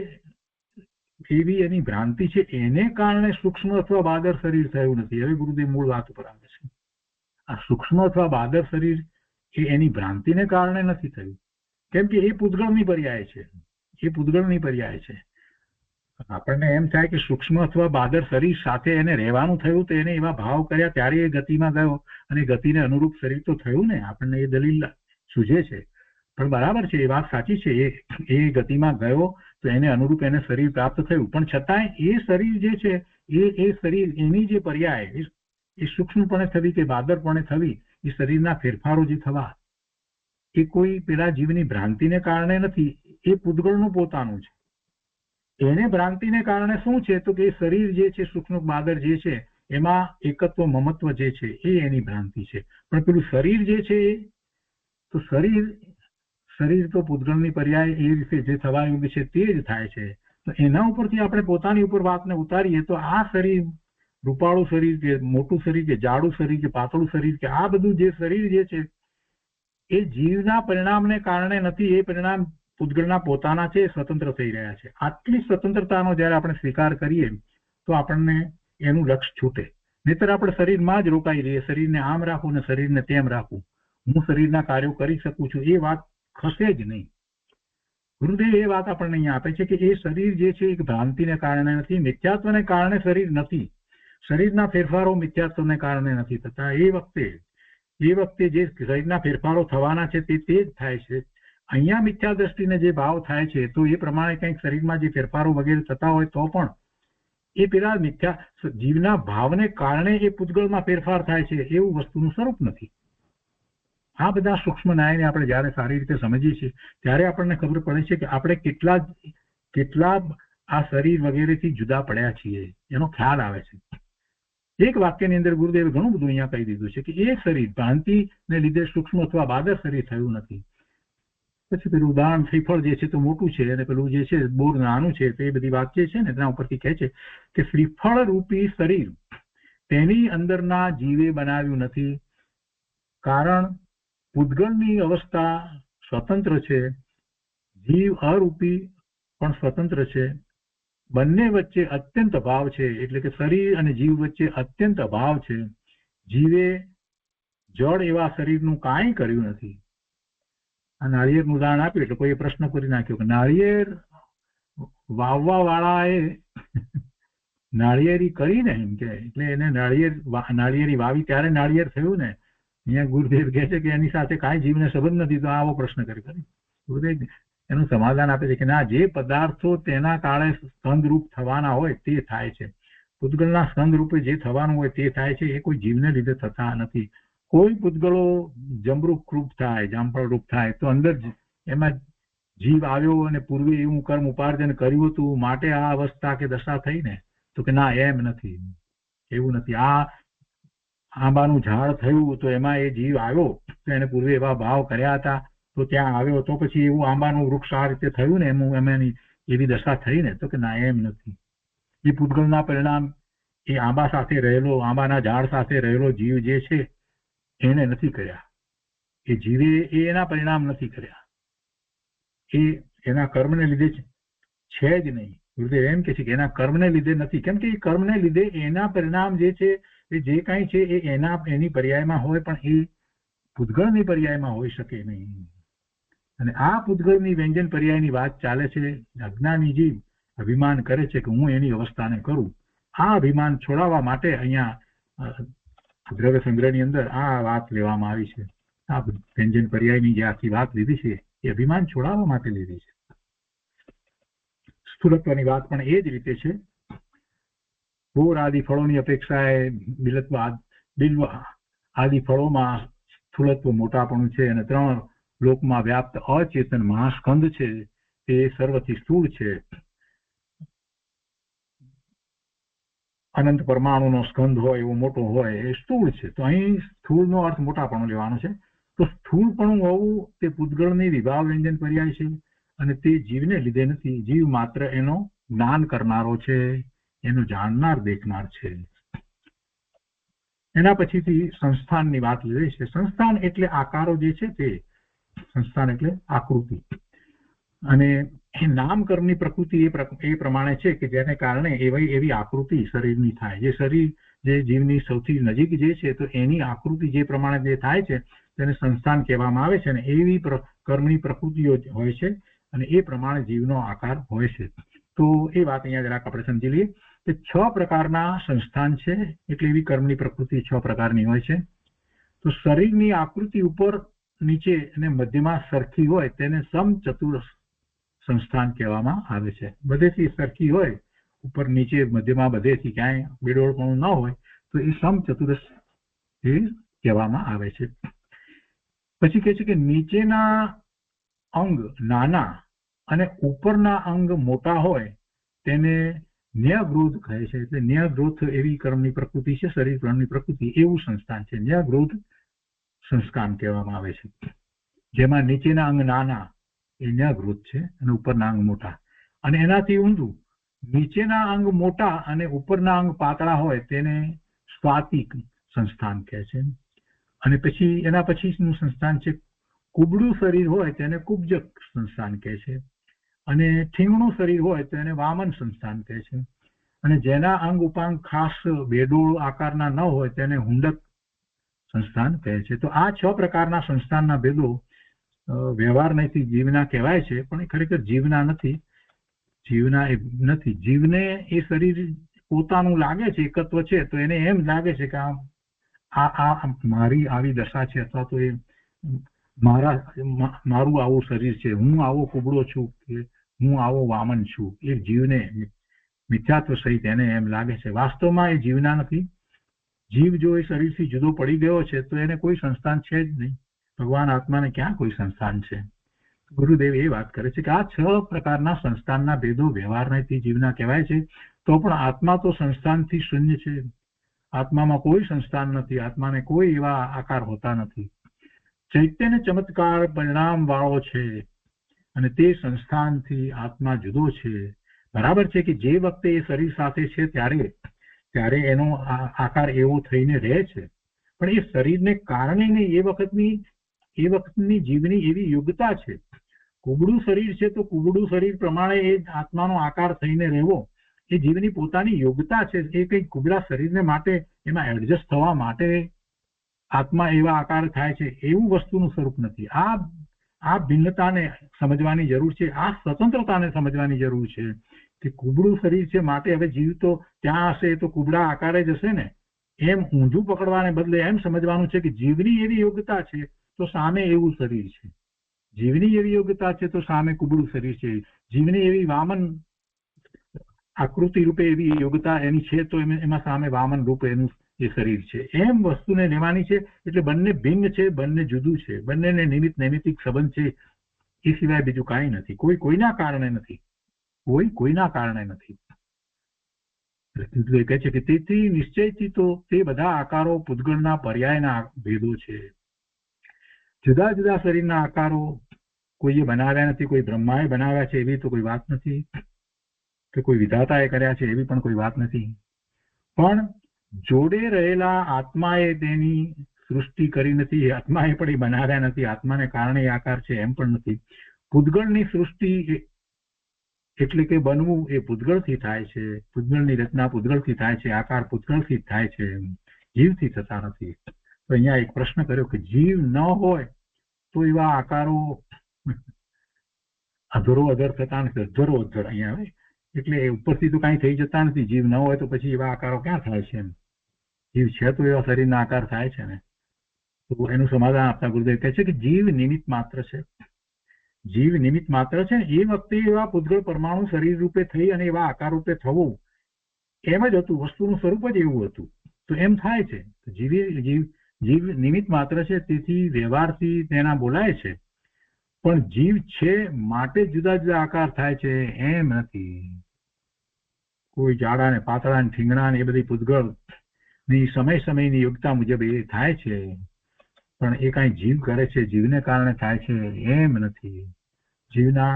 એવી એની ભ્રાંતિ છે એને કારણે સૂક્ષ્મ અથવા બાદર શરીર થયું નથી. હવે ગુરુદેવ મૂળ વાત ઉપર આવે છે. આ સૂક્ષ્મ અથવા બાદર શરીર એ એની ભ્રાંતિને કારણે નથી થયું, કેમ કે એ પૂતગળની પર્યાય છે. એ પૂતગળની પર્યાય છે. આપણને એમ થાય કે સૂક્ષ્મ અથવા બાદર શરીર સાથે એને રહેવાનું થયું તો એને એવા ભાવ કર્યા ત્યારે એ ગતિમાં ગયો અને ગતિને અનુરૂપ શરીર તો થયું ને. આપણને એ દલીલ સૂઝે છે, પણ બરાબર છે, એ વાત સાચી છે. એ ગતિમાં ગયો તો એને અનુરૂપ એને શરીર પ્રાપ્ત થયું, પણ છતાંય એ શરીર જે છે એ શરીર એની જે પર્યાય એ સૂક્ષ્મપણે થવી કે બાદરપણે થવી, એ શરીરના ફેરફારો જે થવા એ કોઈ પેલા જીવની ભ્રાંતિને કારણે નથી, એ પૂતગળનું પોતાનું છે. એને ભ્રાંતિને કારણે શું છે તો કે શરીર જે છે સૂક્ષ્મ બાદર જે છે એમાં એકત્વ મમત્વ જે છે એ એની ભ્રાંતિ છે. પણ પેલું શરીર જે છે તો શરીર તો પૂતગળની પર્યાય એ રીતે જે થવા યોગ્ય છે તે જ થાય છે. તો એના ઉપરથી આપણે પોતાની ઉપર વાતને ઉતારીએ તો આ શરીર, રૂપાળું શરીર કે મોટું શરીર કે જાડું શરીર કે પાતળું શરીર કે આ બધું જે શરીર જે છે એ જીવના પરિણામને કારણે નથી, એ પરિણામ પૂતગળના પોતાના છે, સ્વતંત્ર થઈ રહ્યા છે. આટલી સ્વતંત્રતાનો જયારે આપણે સ્વીકાર કરીએ તો આપણને એનું લક્ષ્ય છૂટે. નહીતર આપણે શરીરમાં જ રોકાઈ રહીએ, શરીરને આમ રાખવું ને શરીરને તેમ રાખવું, હું શરીરના કાર્યો કરી શકું છું, એ વાત ખસે જ નહીં. ગુરુદેવ એ વાત આપણને અહીંયા આપે છે કે એ શરીર જે છે એ ભ્રાંતિને કારણે નથી, મિથ્યાત્વને કારણે શરીર નથી. શરીરના ફેરફારો મિથ્યાત્વને કારણે નથી થતા. એ વખતે જે શરીરના ફેરફારો થવાના છે તે જ થાય છે. અહીંયા મિથ્યા દ્રષ્ટિને જે ભાવ થાય છે તો એ પ્રમાણે કંઈક શરીરમાં જે ફેરફારો વગેરે થતા હોય તો પણ એ પેલા મિથ્યા જીવના ભાવને કારણે એ પૂતગળમાં ફેરફાર થાય છે એવું વસ્તુનું સ્વરૂપ નથી. આ બધા સૂક્ષ્મ ન્યાયને આપણે જયારે સારી રીતે સમજીએ છીએ ત્યારે આપણને ખબર પડે છે કે આપણે કેટલા આ શરીર વગેરેથી જુદા પડ્યા છીએ એનો ખ્યાલ આવે છે. એક વાક્યની અંદર ગુરુદેવે ઘણું બધું અહીંયા કહી દીધું છે કે એ શરીર ભ્રાંતિને લીધે સૂક્ષ્મ અથવા બાદર શરીર થયું નથી. પછી પેલું ઉદાહરણ શ્રીફળ જે છે તો મોટું છે અને પેલું જે છે બોર નાનું છે, તો એ બધી વાત જે છે ને તેના ઉપરથી કહે છે કે શ્રીફળ રૂપી શરીર તેની અંદરના જીવે બનાવ્યું નથી, કારણ પૂતગળની અવસ્થા સ્વતંત્ર છે, જીવ અરૂપી પણ સ્વતંત્ર છે. બંને વચ્ચે અત્યંત અભાવ છે, એટલે કે શરીર અને જીવ વચ્ચે અત્યંત અભાવ છે. જીવે જળ એવા શરીરનું કાંઈ કર્યું નથી. આ નાળિયેરનું ઉદાહરણ આપ્યું એટલે કોઈ પ્રશ્ન કરી નાખ્યો કે નાળિયેર વાવવા વાળાએ નાળિયેરી કરીને એમ કે એટલે એને નાળિયેરી વાવી ત્યારે નાળિયેર થયું ને. અહીંયા ગુરુદેવ કહે છે કે એની સાથે કાંઈ જીવને સંબંધ નથી. તો આવો પ્રશ્ન કરી ગુરુદેવ એનું સમાધાન આપે છે કે ના, જે પદાર્થો તેના કાળે સ્કંદરૂપ થવાના હોય તે થાય છે. પૂતગળના સ્કંદ રૂપે જે થવાનું હોય તે થાય છે. એ કોઈ જીવને લીધે થતા નથી. કોઈ પૂતગળો જમરૂપ રૂપ થાય, જામફળ રૂપ થાય તો અંદર એમાં જીવ આવ્યો અને પૂર્વે એવું કર્મ ઉપાર્જન કર્યું હતું માટે આ અવસ્થા કે દશા થઈ ને. તો કે ના, એમ નથી, એવું નથી. આ આંબાનું ઝાડ થયું તો એમાં એ જીવ આવ્યો તો એને પૂર્વે એવા ભાવ કર્યા હતા તો ત્યાં આવ્યો તો પછી એવું આંબાનું વૃક્ષ આ રીતે થયું ને એની એવી દશા થઈ ને. તો કે ના, એમ નથી. એ પૂતગળના પરિણામ એ આંબા સાથે રહેલો, આંબાના ઝાડ સાથે રહેલો જીવ જે છે એને નથી કર્યા. એ જીવે એના પરિણામ નથી કર્યા. એ એના કર્મને લીધે છે જ નહીં. ગુરુદેવ એમ કે છે કે એના કર્મને લીધે નથી. કેમ કે એ કર્મને લીધે એના પરિણામ જે છે એ જે કાંઈ છે એ એની પર્યાયમાં હોય, પણ એ પૂતગળની પર્યાયમાં હોઈ શકે નહીં. અને આ પૂતગળની વ્યંજન પર્યાયની વાત ચાલે છે. અજ્ઞાની જીવ અભિમાન કરે છે કે હું એની અવસ્થાને કરું. આ અભિમાન છોડાવવા માટે અહીંયા દ્રવ્ય સંગ્રહની અંદર આ વાત લેવામાં આવી છે. આ વ્યંજન પર્યાયની જે આખી વાત લીધી છે એ અભિમાન છોડાવવા માટે લીધી છે. સ્થૂળત્વની વાત પણ એ જ રીતે છે. બોર આદિ ફળોની અપેક્ષાએ બિલ્વ આદિ ફળોમાં સ્થૂળત્વ મોટાપણું છે અને 3 લોકમાં વ્યાપ્ત અચેતન મહાસ્કંદ છે તે સર્વથી સ્થૂળ છે. અનંત પરમાણુનો સ્કંદ હોય એવો મોટો હોય એ સ્થૂળ છે. તો અહીં સ્થૂળનો અર્થ મોટાપણું લેવાનો છે. તો સ્થૂળપણું હોવું તે પૂતગળની વિભાવ વ્યંજન પર્યાય છે અને તે જીવને લીધે નથી. જીવ માત્ર એનો જ્ઞાન કરનારો છે, એનું જાણનાર દેખનાર છે. એના પછીથી સંસ્થાનની વાત લીધી છે. સંસ્થાન એટલે આકારો જે છે તે, સંસ્થાન એટલે આકૃતિ. અને એ નામકર્મની પ્રકૃતિ એ પ્રમાણે છે કે જેને કારણે એવી આકૃતિ શરીરની થાય. જે શરીર જે જીવની સૌથી નજીક જે છે તો એની આકૃતિ જે પ્રમાણે જે થાય છે તેને સંસ્થાન કહેવામાં આવે છે. અને એવી કર્મની પ્રકૃતિઓ હોય છે અને એ પ્રમાણે જીવનો આકાર હોય છે. તો એ વાત અહીંયા જરાક આપણે સમજી લઈએ કે 6 પ્રકારના સંસ્થાન છે. એટલે એવી કર્મની પ્રકૃતિ 6 પ્રકારની હોય છે. તો શરીરની આકૃતિ ઉપર નીચે અને મધ્યમાં સરખી હોય તેને સમચતુરસ સંસ્થાન કહેવામાં આવે છે. બધેથી સરખી હોય, ઉપર નીચે મધ્યમાં બધેથી ક્યાંય બેડોળપણું ન હોય તો એ સમચતુરસ એ કહેવામાં આવે છે. પછી કહે છે કે નીચેના અંગ નાના અને ઉપરના અંગ મોટા હોય તેને ન્યગ્રોધ કહે છે. એટલે ન્યગ્રોધ એવી કર્મની પ્રકૃતિ છે, શરીર કર્મની પ્રકૃતિ એવું સંસ્થાન છે. ન્યગ્રોધ સંસ્કાન કહેવામાં આવે છે. જેમાં નીચેના અંગ નાના એ ન્યગ્રોધ છે અને ઉપરના અંગ મોટા. અને એનાથી ઊંધું નીચેના અંગ મોટા અને ઉપરના અંગ પાતળા હોય તેને સ્વાતિક સંસ્થાન કહે છે. અને પછી એના પછીનું સંસ્થાન છે કુબડું શરીર હોય તેને કુબ્જક સંસ્થાન કહે છે. અને ઠીંગણું શરીર હોય તો એને વામન સંસ્થાન કહે છે. અને જેના અંગ ઉપાંગ ખાસ બેડોળ આકારના ન હોય તેને હુંડક સંસ્થાન કહે છે. તો આ 6 પ્રકારના સંસ્થાનના ભેદો વ્યવહાર નથી જીવના કહેવાય છે, પણ એ ખરેખર જીવના નથી. જીવના એ નથી. જીવને એ શરીર પોતાનું લાગે છે, એકત્વ છે, તો એને એમ લાગે છે કે આ મારી આવી દશા છે, અથવા તો એ મારું આવું શરીર છે, હું આવો કુબડો છું કે હું આવો વામન છું. એ જીવને મિથ્યાત્વ સહિત એને એમ લાગે છે. વાસ્તવમાં એ જીવના નથી. જીવ જો એ શરીરથી જુદો પડી ગયો છે તો એને કોઈ સંસ્થાન છે જ નહીં. ભગવાન આત્માને ક્યાં કોઈ સંસ્થાન છે? ગુરુદેવ એ વાત કરે છે કે આ 6 પ્રકારના સંસ્થાનના ભેદો વ્યવહારથી જીવના કહેવાય છે, તો પણ આત્મા તો સંસ્થાનથી શૂન્ય છે. આત્મામાં કોઈ સંસ્થાન નથી. આત્માને કોઈ એવા આકાર હોતા નથી. ચૈતન્ય ચમત્કાર પરિણામ વાળો છે અને તે સંસ્થાનથી આત્મા જુદો છે. બરાબર છે કે જે વખતે એ શરીર સાથે છે ત્યારે એનો આકાર એવો થઈને રહે છે, પણ એ શરીરને કારણે નહીં. એ વખતની જીવની એવી યોગ્યતા છે. કુબડું શરીર છે તો કુબડું શરીર પ્રમાણે એ આત્માનો આકાર થઈને રહેવો એ જીવની પોતાની યોગ્યતા છે. એ કંઈક કુબડા શરીરને માટે એમાં એડજસ્ટ થવા માટે આત્મા એવા આકાર થાય છે એવું વસ્તુનું સ્વરૂપ નથી. આ ભિન્નતાને સમજવાની જરૂર છે. આ સ્વતંત્રતાને સમજવાની જરૂર છે કે કુબડું શરીર છે માટે હવે જીવ તો ત્યાં હશે તો કુબડા આકારે જ હશે ને, એમ ઊંધું પકડવાને બદલે એમ સમજવાનું છે કે જીવની એવી યોગ્યતા છે તો સામે એવું શરીર છે. જીવની એવી યોગ્યતા છે તો સામે કુબડું શરીર છે. જીવની એવી વામન આકૃતિ રૂપે એવી યોગ્યતા એની છે તો એમાં સામે વામન રૂપે એનું એ શરીર છે. એમ વસ્તુને લેવાની છે. એટલે બંને ભિન્ન છે, બંને જુદું છે, બંનેને નિમિત્ત નૈમિત્તિક સંબંધ છે. એ સિવાય બીજું કાંઈ નથી. કોઈ કોઈના કારણે નથી. કોઈ કોઈના કારણે નથી. કહે છે કે તેથી નિશ્ચયથી તો તે બધા આકારો પૂતગળના પર્યાયના ભેદો છે. જુદા જુદા શરીરના આકારો કોઈએ બનાવ્યા નથી. કોઈ બ્રહ્માએ બનાવ્યા છે એવી તો કોઈ વાત નથી, કે કોઈ વિધાતાએ કર્યા છે એવી પણ કોઈ વાત નથી. પણ જોડે રહેલા આત્માએ તેની સૃષ્ટિ કરી નથી. આત્માએ પણ એ બનાવ્યા નથી. આત્માને કારણે આકાર છે એમ પણ નથી. પૂતગળની સૃષ્ટિ એટલે કે બનવું એ પૂતગળથી થાય છે. પૂતગળની રચના પૂતગળથી થાય છે. આકાર પૂતગળથી જ થાય છે, જીવથી થતા નથી. તો અહીંયા એક પ્રશ્ન કર્યો કે જીવ ન હોય તો એવા આકારો અધરો અધર થતા નથી. અધરો અધર અહીંયા આવે એટલે ઉપરથી તો કાંઈ થઈ જતા નથી. જીવ ન હોય તો પછી એવા આકારો ક્યાં થાય છે? એમ જીવ છે તો એવા શરીરના આકાર થાય છે ને. તો એનું સમાધાન આપતા ગુરુદેવ કહે છે કે જીવ નિમિત્ત માત્ર છે. જીવ નિમિત્ત માત્ર છે. એ વખતે એવા પૂતગળ પરમાણુ શરીર રૂપે થઈ અને એવા આકાર રૂપે થવું એમ જ હતું. વસ્તુનું સ્વરૂપ જ એવું હતું. તો એમ થાય છે. જીવ નિમિત્ત માત્ર છે, તેથી વ્યવહારથી તેના બોલાય છે. પણ જીવ છે માટે જુદા જુદા આકાર થાય છે એમ નથી. કોઈ જાડા ને પાતળા ને ઠીંગણા ને એ બધી પૂતગળ ની સમય સમયની યોગ્યતા મુજબ એ થાય છે, પણ એ કાંઈ જીવ કરે છે, જીવને કારણે થાય છે એમ નથી. જીવના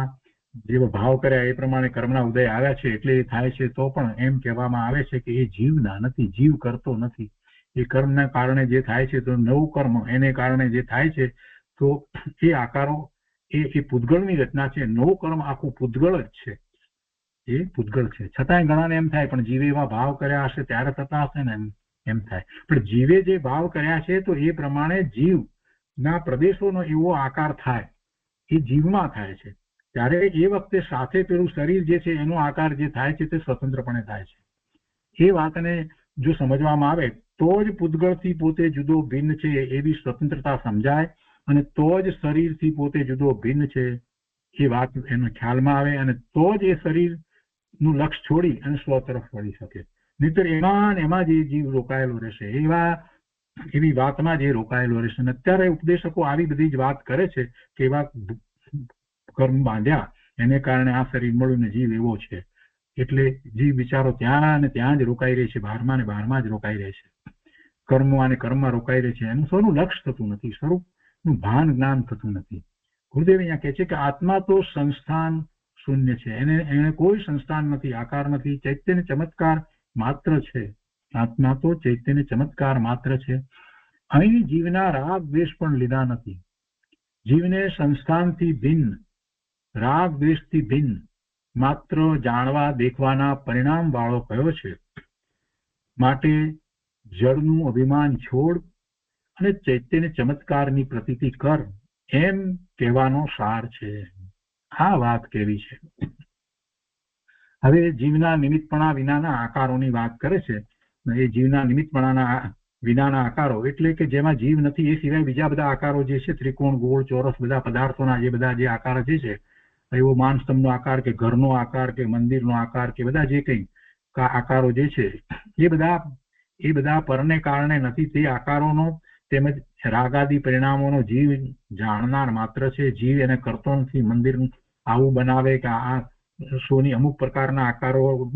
જેવો ભાવ કર્યા એ પ્રમાણે કર્મના ઉદય આવ્યા છે એટલે એ થાય છે, તો પણ એમ કહેવામાં આવે છે કે એ જીવના નથી. જીવ કરતો નથી. એ કર્મના કારણે જે થાય છે તો નવું કર્મ એને કારણે જે થાય છે તો એ આકારો એ પૂતગળની રચના છે. નવું કર્મ આખું પૂતગળ જ છે. એ પૂતગળ છે. છતાંય ઘણાને એમ થાય પણ જીવે એવા ભાવ કર્યા હશે ત્યારે થતા હશે ને એમ થાય. પણ જીવે જે ભાવ કર્યા છે તો એ પ્રમાણે જીવના પ્રદેશોનો એવો આકાર થાય. એ જીવમાં થાય છે. ત્યારે એ વખતે સાથે પેલું શરીર જે છે એનો આકાર જે થાય છે તે સ્વતંત્રપણે થાય છે. એ વાતને જો સમજવામાં આવે તો જ પૂતગળથી પોતે જુદો ભિન્ન છે એવી સ્વતંત્રતા સમજાય, અને તો જ શરીરથી પોતે જુદો ભિન્ન છે એ વાત એનો ખ્યાલમાં આવે, અને તો જ એ શરીરનું લક્ષ છોડી અને સ્વ તરફ વળી શકે. નહીતર એમાં જે જીવ રોકાયેલો રહેશે એવી વાતમાં જે રોકાયેલો રહેશે. અને અત્યારે ઉપદેશકો આવી બધી જ વાત કરે છે કે એવા કર્મ બાંધ્યા એને કારણે આ શરીર મળ્યું ને જીવ એવો છે, એટલે જીવ વિચારો ત્યાં ને ત્યાં જ રોકાઈ રહે છે. બહારમાં ને બહારમાં જ રોકાઈ રહે છે. કર્મો અને કર્મમાં રોકાઈ રહે છે. એનું સ્વનું લક્ષ થતું નથી. સ્વરૂપનું ભાન જ્ઞાન થતું નથી. ગુરુદેવ અહીંયા કહે છે કે આત્મા તો સંસ્થાન શૂન્ય છે. એને કોઈ સંસ્થાન નથી, આકાર નથી. ચૈતન્ય ચમત્કાર માત્ર છે. આત્મા તો ચૈતન્ય ચમત્કાર માત્ર છે. અહીં જીવના રાગ દ્વેષ પણ લીધા નથી. જીવને સંસ્થાનથી ભિન્ન, રાગ દ્વેષથી ભિન્ન, માત્ર જાણવા દેખવાના પરિણામ વાળો કયો છે. માટે જળનું અભિમાન છોડ અને ચૈતન્ય ચમત્કારની પ્રતીતિ કર એમ કહેવાનો સાર છે. આ વાત કેવી છે. હવે જીવના નિમિત્તપણા વિનાના આકારોની વાત કરે છે. એ જીવના નિમિત્તપણાના વિનાના આકારો એટલે કે જેમાં જીવ નથી એ સિવાય બીજા બધા આકારો જે છે, ત્રિકોણ, ગોળ, ચોરસ, બધા પદાર્થોના જે બધા જે આકાર જે છે, એવો માનસ્તંભનો આકાર કે ઘરનો આકાર કે મંદિરનો આકાર કે બધા જે કંઈ આકારો જે છે એ બધા પરને કારણે નથી. તે આકારોનો તેમજ રાગાદી પરિણામોનો જીવ જાણનાર માત્ર છે. જીવ એને કરતો નથી. મંદિર આવું બનાવે કે આ સોની અમુક પ્રકારના આકારો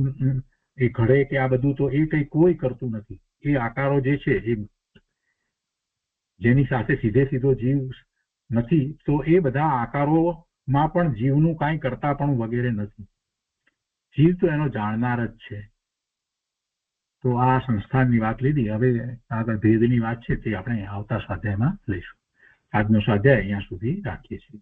એ ઘડે કે આ બધું, તો એ કંઈ કોઈ કરતું નથી. એ આકારો જે છે એ જેની સાથે સીધો જીવ નથી, તો એ બધા આકારોમાં પણ જીવનું કાંઈ કરતા પણ વગેરે નથી. જીવ તો એનો જાણનાર જ છે. તો આ સંસ્થાનની વાત લીધી. હવે આગળ ભેદની વાત છે તે આપણે આવતા સ્વાધ્યાયમાં લઈશું. આજનો સ્વાધ્યાય અહીંયા સુધી રાખીએ છીએ.